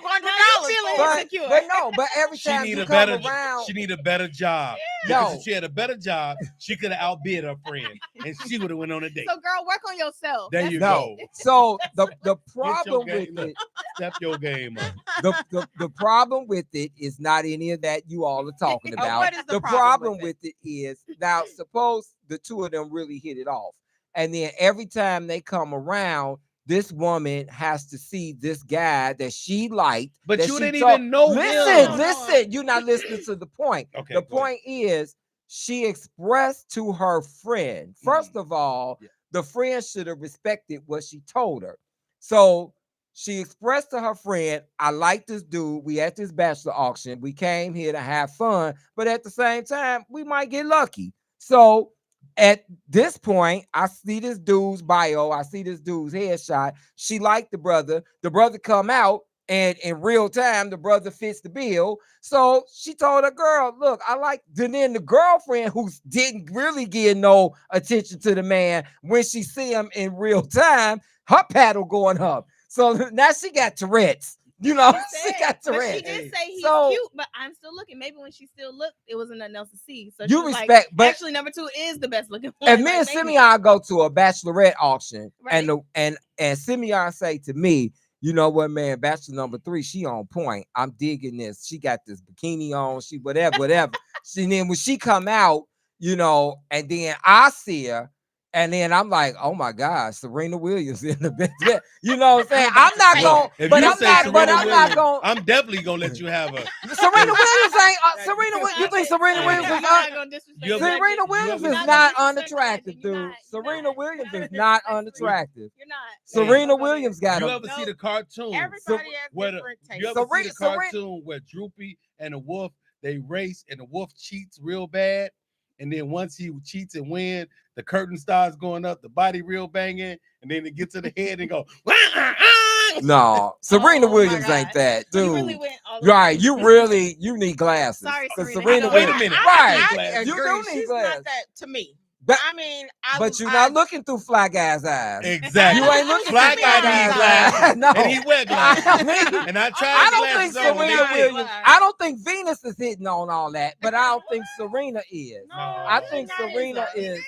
But every time you come around, she need a better job. Because if she had a better job, she could have outbid her friend, and she would have went on a date. So, girl, work on yourself. There you go. So the problem with it, step your game up. The problem with it is not any of that you all are talking about. What is the problem with it is now suppose the two of them really hit it off, and then every time they come around, this woman has to see this guy that she liked. But that you she didn't told- even know him. Listen, you're not listening to the point. Okay, the point is she expressed to her friend. First of all, the friend should have respected what she told her. So she expressed to her friend, I like this dude. We at this bachelor auction. We came here to have fun, but at the same time, we might get lucky. So at this point, I see this dude's bio. I see this dude's headshot. She liked the brother. The brother come out, and in real time, the brother fits the bill. So she told her girl, look, I like. Then the girlfriend who didn't really give no attention to the man, when she see him in real time, her paddle going up. So now she got Tourette's. You know, she got Tourette's. But she did say he's cute, but I'm still looking. Maybe when she still looked, it wasn't nothing else to see. So you she was respect, like, but actually, number 2 is the best looking one. And me and Simeon go to a bachelorette auction, and Simeon say to me, you know what, man, bachelor number 3, she on point. I'm digging this. She got this bikini on. She whatever. And then when she come out, you know, and then I see her. And then I'm like, oh my God, Serena Williams in the bed. You know what I'm saying? I'm not going, but I'm not going. I'm definitely going to let you have her. Serena Williams ain't, you think Serena Williams is Serena Williams is not unattractive, dude. Serena Williams is not unattractive. You're not. Serena Williams got You her. ever see the cartoon? Everybody has different tastes. You ever see the cartoon where Droopy and the wolf, they race and the wolf cheats real bad? And then once he cheats and wins, the curtain starts going up, the body real banging, and then it gets to the head and go, no, Serena Williams ain't that, dude. You need glasses. Sorry, Serena Wait a Williams. minute. I You agree. do need She's glasses. not that to me. But, I mean, but you're not looking through Fly Guy's eyes. Exactly. You ain't looking Fly through Guy Fly needs Guy's glasses. eyes. No. And he wear glasses. And I tried I don't think glasses on Serena him. Williams. I don't think Venus is hitting on all that, but I don't think Serena is. No, I think Serena is.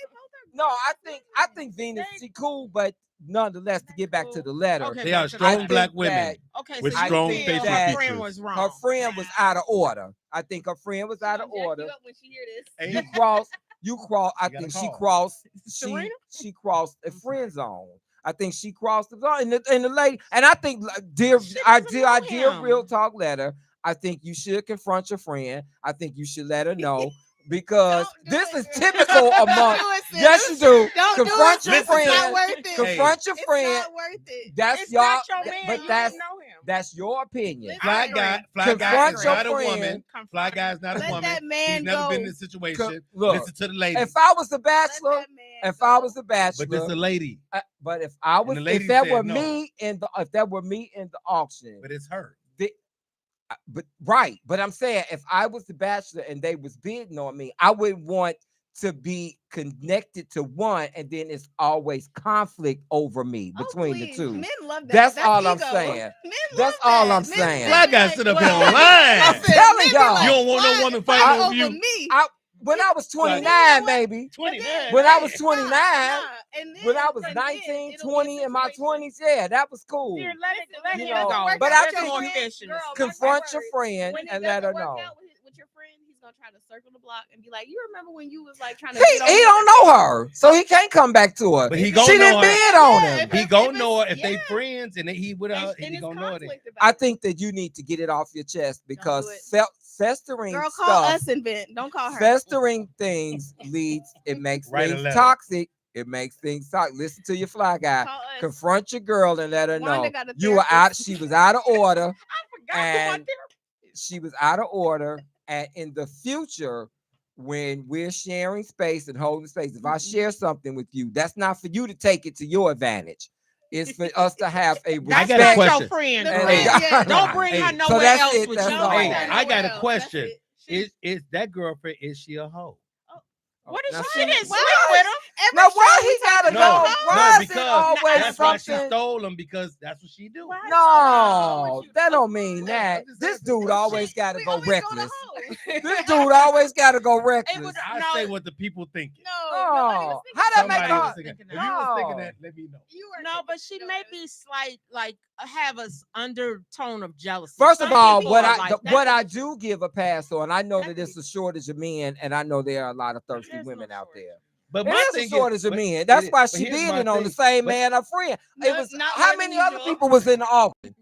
No, I think Venus, she cool, but nonetheless, to get back to the letter, Okay, They are strong black women. Okay, with so strong you feel facial her features. friend was wrong. her friend was out of order. I think her friend was out of order. When she hear this. Hey, You cross. I gotta think she call. crossed. Serena? She crossed a friend zone. I think she crossed the line. And the lady, and I think, dear real talk letter, I think you should confront your friend. I think you should let her know. Because this is typical among. Yes, you do. Confront your friend. It's not worth it. Confront your friend. It's not worth it. That's not your man. But that's your opinion. Fly guy is not a woman. Fly guy is not a woman. He's never been in this situation. Listen to the lady. If I was the bachelor, but this is a lady. But if I was, if that were me in the auction, but it's her. But I'm saying if I was the bachelor and they was bidding on me, I wouldn't want to be connected to one, and then it's always conflict over me between the two. Men love that. That's all I'm saying. That's all I'm saying. Fly guy sit up here online. I'm telling y'all, you don't want no woman fighting over you. When I was 29, baby. 29. When I was 29, when I was 19, 20, in my 20s, yeah, that was cool. Here, let it go. But I think confront your friend and let her know. With your friend, he's gonna try to circle the block and be like, "You remember when you was like trying to?" He don't know her, so he can't come back to her. But she didn't bid on him. He gonna know her if they friends and he with her. He gonna know it. I think that you need to get it off your chest because festering Girl, stuff. call us and vent. Don't call her. Festering things leads. It makes things toxic. It makes things toxic. Listen to your fly guy. Confront your girl and let her know you were out. She was out of order. And she was out of order. And in the future, when we're sharing space and holding space, if I share something with you, that's not for you to take it to your advantage. It's for us to have a respect. I got a question. Your friend. Don't bring her nowhere else with you. I got a question. Is that girlfriend? Is she a hoe? What is she didn't sleep with him? Now why he gotta go? Why is it because always that's why she something? stole him, because that's what she do. No, that don't mean that. This dude always gotta go reckless. This dude always gotta go reckless. I say what the people thinking. No, how that make her? If you was thinking that, let me know. No, but she may be slight, like have a undertone of jealousy. First of all, what I do give a pass on, I know that it's a shortage of men, and I know there are a lot of thirsty women out there. But there's a shortage of men. That's why she did it on the same man, her friend. It was how many other people was in the auction?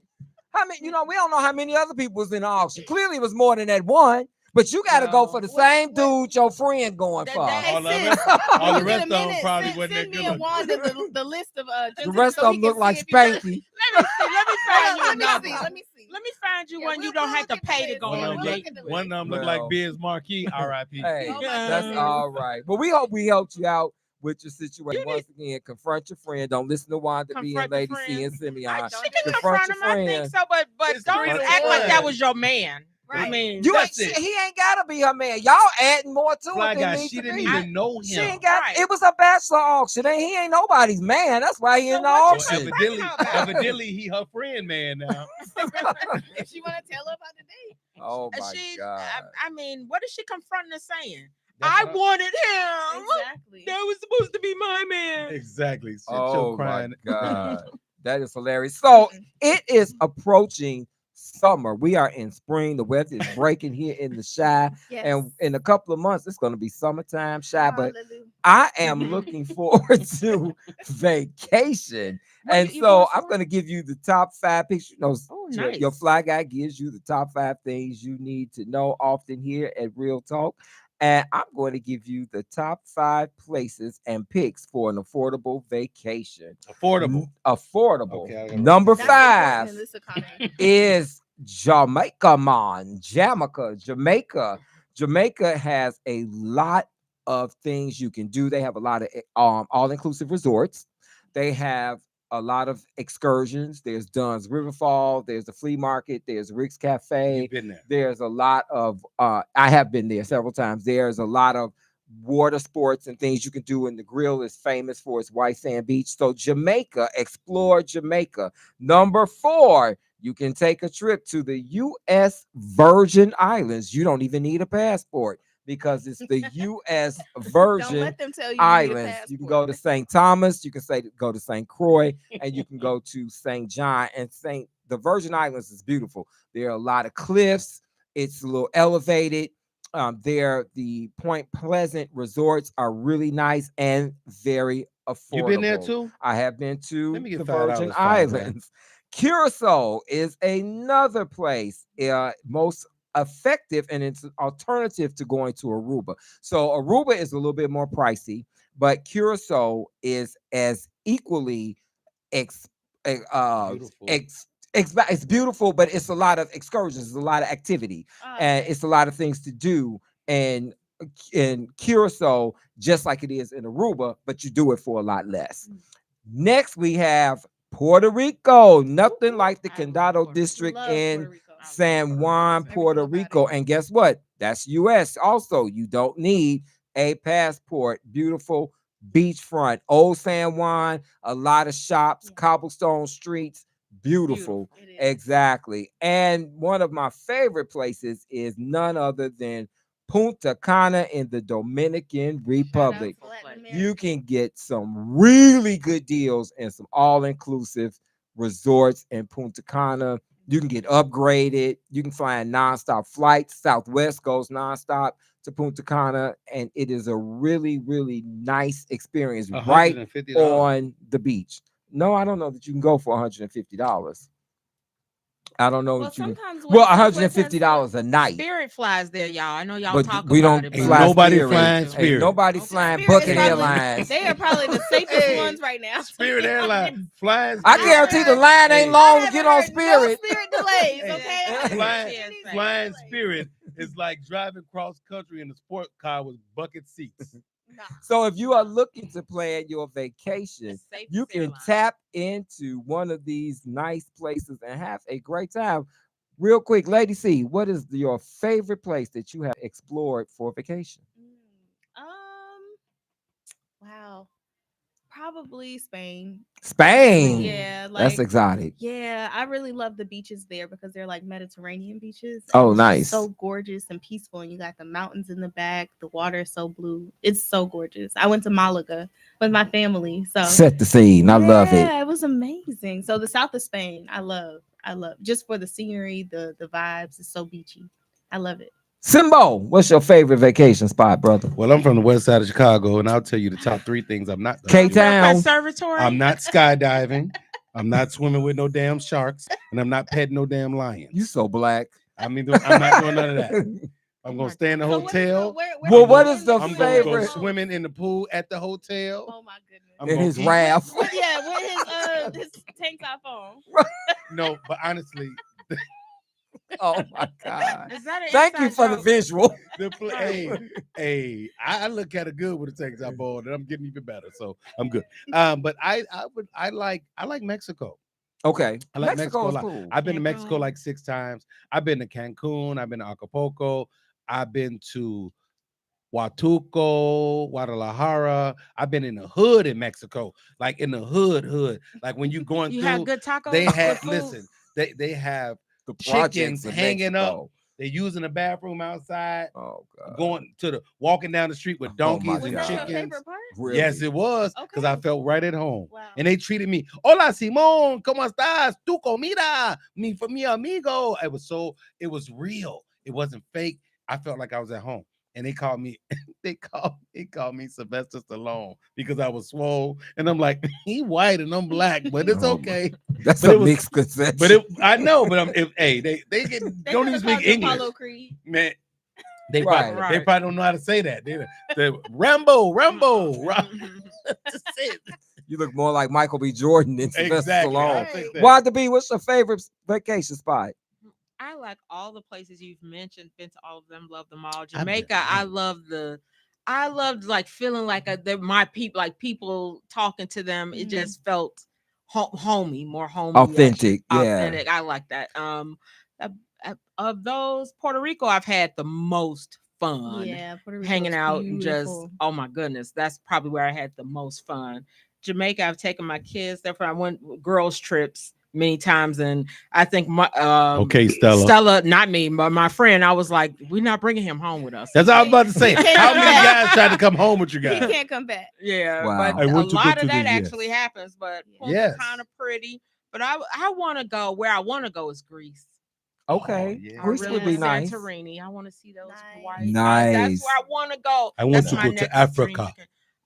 How many? We don't know how many other people was in the auction. Clearly, it was more than that one. But you got to go for the same dude your friend going for. All the rest of them probably wasn't that good. Send me and the list of the rest of them look like Spanky. Let me find you one you don't have to pay to go on a date. One of them look like Biz Marquis, R.I.P. Hey, that's all right. But we hope we helped you out with your situation. Once again, confront your friend. Don't listen to Wanda B and Lady C and Simeon. She can confront him, I think so, but don't act like that was your man. Right. I mean, he ain't gotta be her man. Y'all adding more to it than me. She didn't even know him. She ain't got. Right. It was a bachelor auction, and he ain't nobody's man. That's why he in the auction. Evidently, he her friend man now. If she want to tell her about the date. Oh my God. I mean, what is she confronting and saying? I wanted him. Exactly. That was supposed to be my man. Exactly. Oh my God. That is hilarious. So it is approaching summer. We are in spring. The weather is breaking here in the Chi. Yes. And in a couple of months, it's going to be summertime Chi. But I am looking forward to vacation. And so I'm going to give you the top 5 pictures. Nice. Your fly guy gives you the top 5 things you need to know often here at Real Talk. And I'm going to give you the top 5 places and picks for an affordable vacation. Affordable. Okay, number 5 is Jamaica, man. Jamaica. Jamaica has a lot of things you can do. They have a lot of all-inclusive resorts. They have a lot of excursions. There's Dunn's Riverfall. There's the flea market. There's Rick's Cafe. You've been there. There's a lot of, I have been there several times. There's a lot of water sports and things you can do. And the grill is famous for its white sand beach. So Jamaica, explore Jamaica. Number 4, you can take a trip to the U.S. Virgin Islands. You don't even need a passport, because it's the U.S. Virgin Islands. You can go to St. Thomas, you can go to St. Croix, and you can go to St. John. And the Virgin Islands is beautiful. There are a lot of cliffs. It's a little elevated. The Point Pleasant resorts are really nice and very affordable. You been there too? I have been to Let me get the $5 Virgin for it, man. Islands. Curacao is another place, most effective, and it's an alternative to going to Aruba. So Aruba is a little bit more pricey, but Curacao is as equally Beautiful. it's beautiful, but it's a lot of excursions, it's a lot of activity, and it's a lot of things to do. And in Curacao, just like it is in Aruba, but you do it for a lot less. Next, we have Puerto Rico. Nothing like the Condado District in San Juan, Puerto Rico. And guess what? That's U.S. Also, you don't need a passport. Beautiful beachfront, old San Juan, a lot of shops, cobblestone streets. Beautiful. Exactly. And one of my favorite places is none other than Punta Cana in the Dominican Republic. You can get some really good deals and some all-inclusive resorts in Punta Cana. You can get upgraded. You can fly in nonstop flights. Southwest goes nonstop to Punta Cana, and it is a really, really nice experience right on the beach. No, I don't know that you can go for $150. I don't know. Well, $150 a night. Spirit flies there, y'all. I know y'all but talk we about don't it. Ain't But nobody Spirit. flying Spirit. Ain't nobody flying Bucket Airlines. They are probably the safest ones right now. Spirit Airlines flying. I guarantee the line ain't long to get on Spirit. No Spirit delays, okay? Flying Spirit is like driving cross country in a sport car with bucket seats. So if you are looking to plan your vacation, you can tap into one of these nice places and have a great time. Real quick, Lady C, what is your favorite place that you have explored for vacation? Wow. Probably Spain. Spain. Yeah, that's exotic. Yeah, I really love the beaches there because they're like Mediterranean beaches. Oh, nice. So gorgeous and peaceful, and you got the mountains in the back. The water is so blue. It's so gorgeous. I went to Malaga with my family. So set the scene. I love it. Yeah, it was amazing. So the south of Spain, I love just for the scenery, the vibes. It's so beachy. I love it. Simbo, what's your favorite vacation spot, brother? Well, I'm from the west side of Chicago, and I'll tell you the top 3 things I'm not. K-Town. Conservatory. I'm not skydiving. I'm not swimming with no damn sharks, and I'm not petting no damn lions. You so black. I mean, I'm not doing none of that. I'm gonna stay in the hotel. What is the I'm favorite? gonna go swimming in the pool at the hotel. Oh my goodness! In his raft. With his tank top on. No, but honestly. Oh my God! Thank you for the visual. I look at it good with the tank top on, and I'm getting even better, so I'm good. But I like Mexico. Okay, I like Mexico a lot. Cool. I've been to Mexico like 6 times. I've been to Cancun. I've been to Acapulco. I've been to Huatuco, Guadalajara. I've been in the hood in Mexico, like in the hood. Like when you going you through, have good tacos. They have they have the chickens hanging Mexico. up. They're using the bathroom outside. Oh God! Walking down the street with donkeys and chickens. Really? Yes, it was because I felt right at home. Wow. And they treated me. Hola, Simón, ¿cómo estás? Tu comida, mi amigo. It was real. It wasn't fake. I felt like I was at home. And they called me Sylvester Stallone because I was swole. And I'm like, he white and I'm black, but it's okay. That's a mixed conception. But I know, but they don't even speak English. Man, they probably don't know how to say that. They Rambo. That's it. You look more like Michael B. Jordan than Sylvester Stallone. Right. Wanda B, what's your favorite vacation spot? I like all the places you've mentioned. Been to all of them. Love them all. Jamaica. I loved like feeling like they're my people. Like people talking to them. It just felt homey, more homey, authentic. Authentic. I like that. Of those, Puerto Rico, I've had the most fun. Yeah, Puerto Rico hanging out beautiful. And just my goodness, that's probably where I had the most fun. Jamaica, I've taken my kids there. I went girls trips many times, and I think my Stella, not me, but my friend, I was like, we're not bringing him home with us. That's what I was about to say. How many guys tried to come home with you guys? He can't come back. Yeah, wow. But a lot of that actually happens. But kind of pretty. But I want to go where I want to go is Greece. Okay, Greece would be nice. Santorini. I want to see those. Nice. White. Nice. That's where I want to go. I want to go to Africa.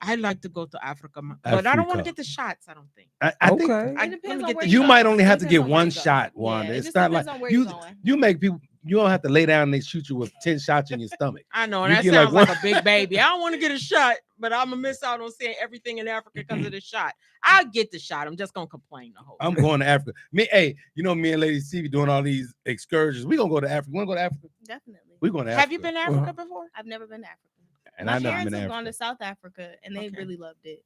I'd like to go to Africa, but I don't want to get the shots. I don't think. I think It depends on where you might only have to depends get on where one you go. shot, Wanda. Yeah, it It's just not like depends on where you're you going. make people. You don't have to lay down and they shoot you with 10 shots in your stomach. I know, You and that get sounds like one- a big baby. I don't want to get a shot, but I'm gonna miss out on seeing everything in Africa because of the shot. I'll get the shot. I'm just gonna complain the whole time. I'm going to Africa. Me and Lady C doing all these excursions. We gonna go to Africa. You want to go to Africa? Definitely. We're going to Africa. Have you been to Africa before? I've never been to Africa. And My I never parents been to have Africa. gone to South Africa and they really loved it.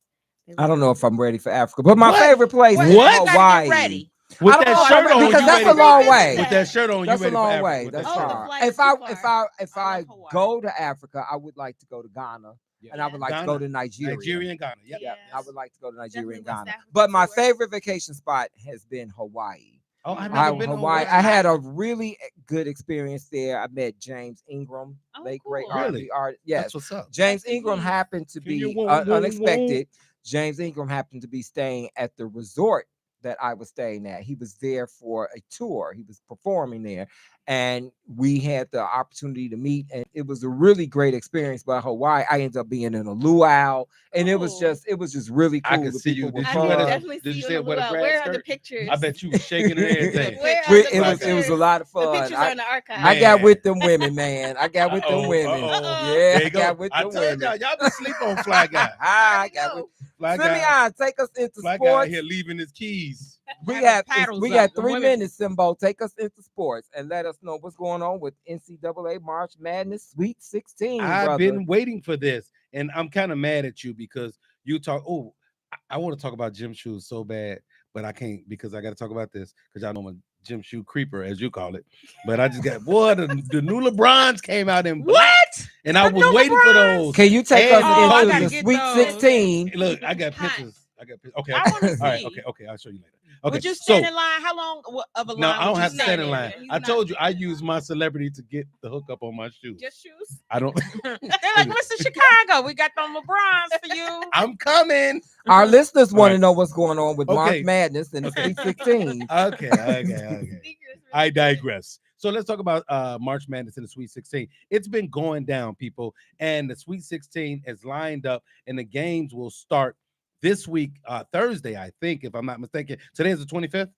I don't know if I'm ready for Africa, but my What? favorite place is What? Hawaii. Ready. With I don't that know, shirt on, because you that's ready a long for- way. With that shirt on, That's you a ready long for way. Africa. With That's that shirt the on. flight far. is too far. If I I love Hawaii. go to Africa, I would like to go to Ghana, and I would like to Ghana. go to Nigeria. Nigeria and Ghana. Yep. Yeah, Yes. I would like to go to Nigeria Definitely and West Ghana. Africa But my too. favorite vacation spot has been Hawaii. Oh, I've never been to Hawaii. Hawaii. I had a really good experience there. I met James Ingram, Oh, late cool. great Really? art. Yes, That's what's up. James Rest in Ingram peace. happened to Can you be won't, unexpected. James Ingram happened to be staying at the resort that I was staying at. He was there for a tour. He was performing there, and we had the opportunity to meet, and it was a really great experience. But Hawaii, I ended up being in a luau, and it was Cool. just really cool. I can The see you. people were Did I you can wear fun. the- definitely did see you you say in the wear the luau. grass Where are the skirt? pictures? I bet you was shaking and everything. Where are We- the it was pictures? a lot of The fun. pictures are in the archive. I got Man. with them women, man. I got with them women. Uh-oh. Yeah, There I you got go. with I them told women. y'all be sleep on Fly Guy. I I got know. with Fly Simeon, Guy. take us into Fly Guy out sports. here leaving his keys. We Have got the paddles we up. got The 3 women- minutes, Simbo. Take us into sports and let us know what's going on with NCAA March Madness Sweet 16. I've brother. been waiting for this, and I'm kind of mad at you because you talk. Oh, I want to talk about gym shoes so bad, but I can't because I got to talk about this because y'all know I'm a gym shoe creeper, as you call it. But I just got the new LeBrons came out in black, What? and I The was new waiting for LeBrons? those. Can you take And us Oh, I into gotta the get Sweet those. 16? Look, I got Hot. pictures. Okay. I wanna All right. see. Okay. I'll show you later. Okay. Would you So stand in line? How long of a line? no, I don't would you have to stand in in? line. He's I not told you I standing in use my celebrity to get the hookup on my shoes. Just shoes. I don't. They're like, Mr. Chicago, we got them LeBrons for you. I'm coming. Our listeners want to right. know what's going on with March Okay. Madness and the Sweet 16. Okay. Sneakers, I really. digress. So let's talk about March Madness and the Sweet 16. It's been going down, people, and the Sweet 16 is lined up, and the games will start this week, Thursday, I think, if I'm not mistaken. Today is the 25th.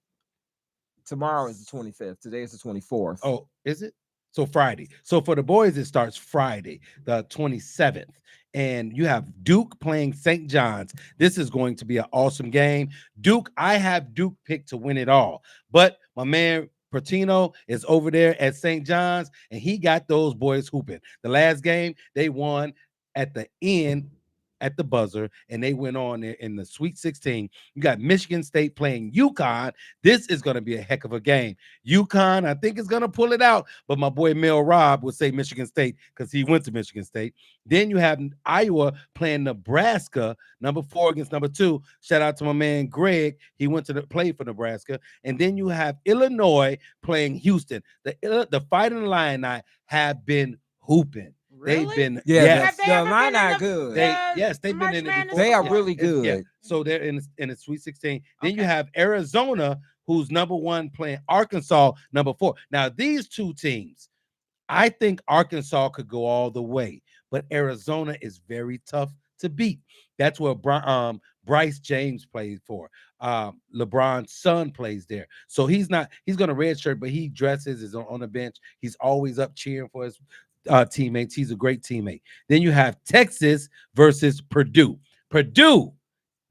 Tomorrow is the 25th. Today is the 24th. Oh, is it? So Friday. So for the boys, it starts Friday, the 27th. And you have Duke playing St. John's. This is going to be an awesome game. Duke, I have Duke picked to win it all. But my man Pertino is over there at St. John's, and he got those boys hooping. The last game, they won at the end at the buzzer, and they went on in the Sweet 16. You got Michigan State playing UConn. This is going to be a heck of a game. UConn, I think, is going to pull it out, but my boy Mel Robb would say Michigan State because he went to Michigan State. Then you have Iowa playing Nebraska, number 4 against number 2. Shout out to my man Greg. He went to play for Nebraska. And then you have Illinois playing Houston. The Fighting Illini have been hooping. Really? They've been Have they the ever line been in are the- good. they've been in it before. They are Yeah. really It's- good. yeah. So they're in the Sweet 16. Then you Okay. have Arizona, who's number 1, playing Arkansas, number 4. Now, these two teams, I think Arkansas could go all the way, but Arizona is very tough to beat. That's where Bryce James plays for. LeBron's son plays there. So he's going to redshirt, but he dresses, is on the bench. He's always up cheering for his teammates. He's a great teammate. Then you have Texas versus Purdue. Purdue,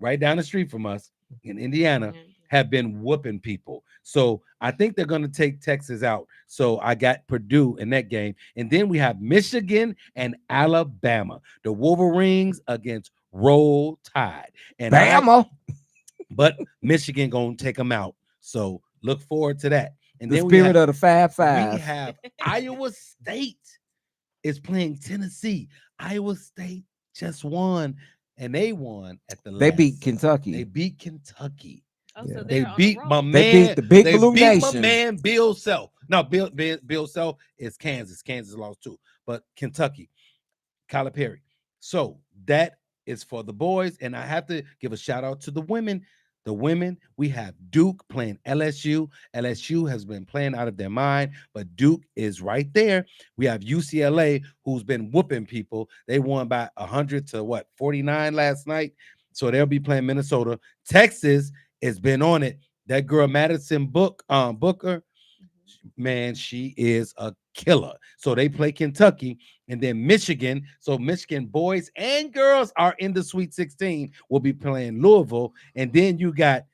right down the street from us in Indiana, have been whooping people. So I think they're going to take Texas out. So I got Purdue in that game. And then we have Michigan and Alabama. The Wolverines against Roll Tide. And Bama. but Michigan going to take them out. So look forward to that. And The then spirit of the we 5-5. have Iowa State is playing Tennessee. Iowa State just won, and they won at the They last. beat Kentucky. They beat Kentucky. Oh, Yeah. so They they're on a beat roll. my man. They beat the Big They Blue beat my Nation. man Bill Self. No, Bill Self is Kansas. Kansas lost too, but Kentucky, Calipari. So that is for the boys, and I have to give a shout out to the women. The women, we have Duke playing LSU. LSU has been playing out of their mind, but Duke is right there. We have UCLA, who's been whooping people. They won by 100 to 49 last night. So they'll be playing Minnesota. Texas has been on it. That girl Madison Booker, man, she is a killer. So they play Kentucky and then Michigan. So Michigan boys and girls are in the Sweet 16. We'll be playing Louisville. And then you got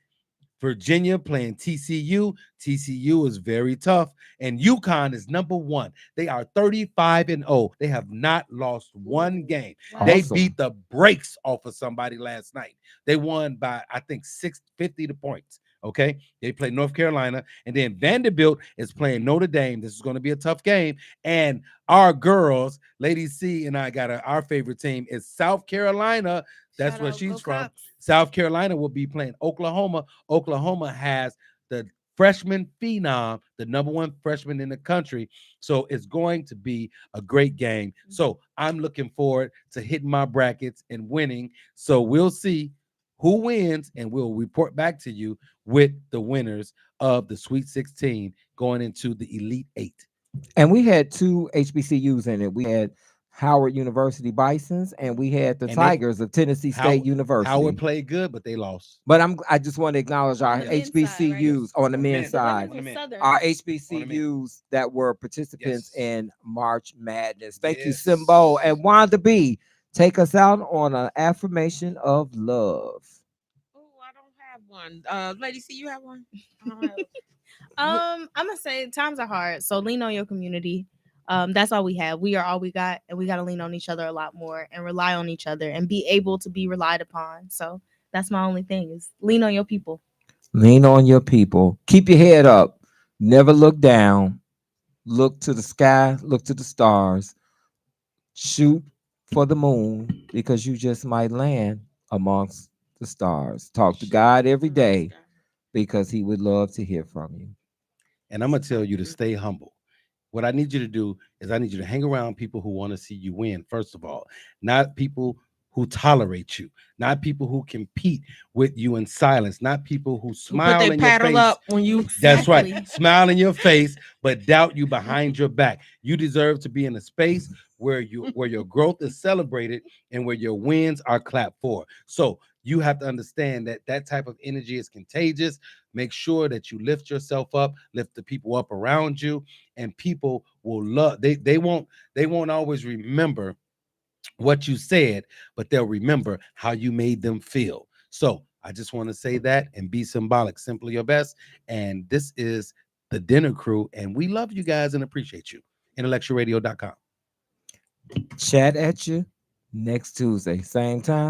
Virginia playing TCU. TCU is very tough. And UConn is number 1. They are 35-0. They have not lost one game. Awesome. They beat the brakes off of somebody last night. They won by, I think, 650 points. Okay, they play North Carolina, and then Vanderbilt is playing Notre Dame. This is going to be a tough game. And our girls, Lady C and I got our favorite team is South Carolina. That's where she's from. South Carolina will be playing Oklahoma. Oklahoma has the freshman phenom, the number 1 freshman in the country. So it's going to be a great game. So I'm looking forward to hitting my brackets and winning. So we'll see who wins, and we'll report back to you with the winners of the Sweet 16 going into the Elite 8. And we had 2 HBCUs in it. We had Howard University Bisons, and we had the Tigers of Tennessee State University. Howard played good, but they lost. But I just want to acknowledge our HBCUs on the men's side. Our HBCUs that were participants in March Madness. Thank you, Simbo. And Wanda B, take us out on an affirmation of love. Oh, I don't have one. Lady C, you have one? I don't have I'm gonna say times are hard, so lean on your community. That's all we have. We are all we got, and we got to lean on each other a lot more and rely on each other and be able to be relied upon. So that's my only thing is lean on your people. Lean on your people. Keep your head up. Never look down. Look to the sky. Look to the stars. Shoot for the moon, because you just might land amongst the stars. Talk to God every day, because he would love to hear from you. And I'm going to tell you to stay humble. What I need you to do is I need you to hang around people who want to see you win, first of all, not people who tolerate you, not people who compete with you in silence, not people who smile in your face. Up when you That's right. Smile in your face, but doubt you behind your back. You deserve to be in a space where your growth is celebrated and where your wins are clapped for. So you have to understand that type of energy is contagious. Make sure that you lift yourself up, lift the people up around you, and people will love. They won't always remember what you said, but they'll remember how you made them feel. So I just want to say that and be symbolic. Simply your best. And this is the Dinner Crew, and we love you guys and appreciate you. IntellectualRadio.com. Chat at you next Tuesday, same time.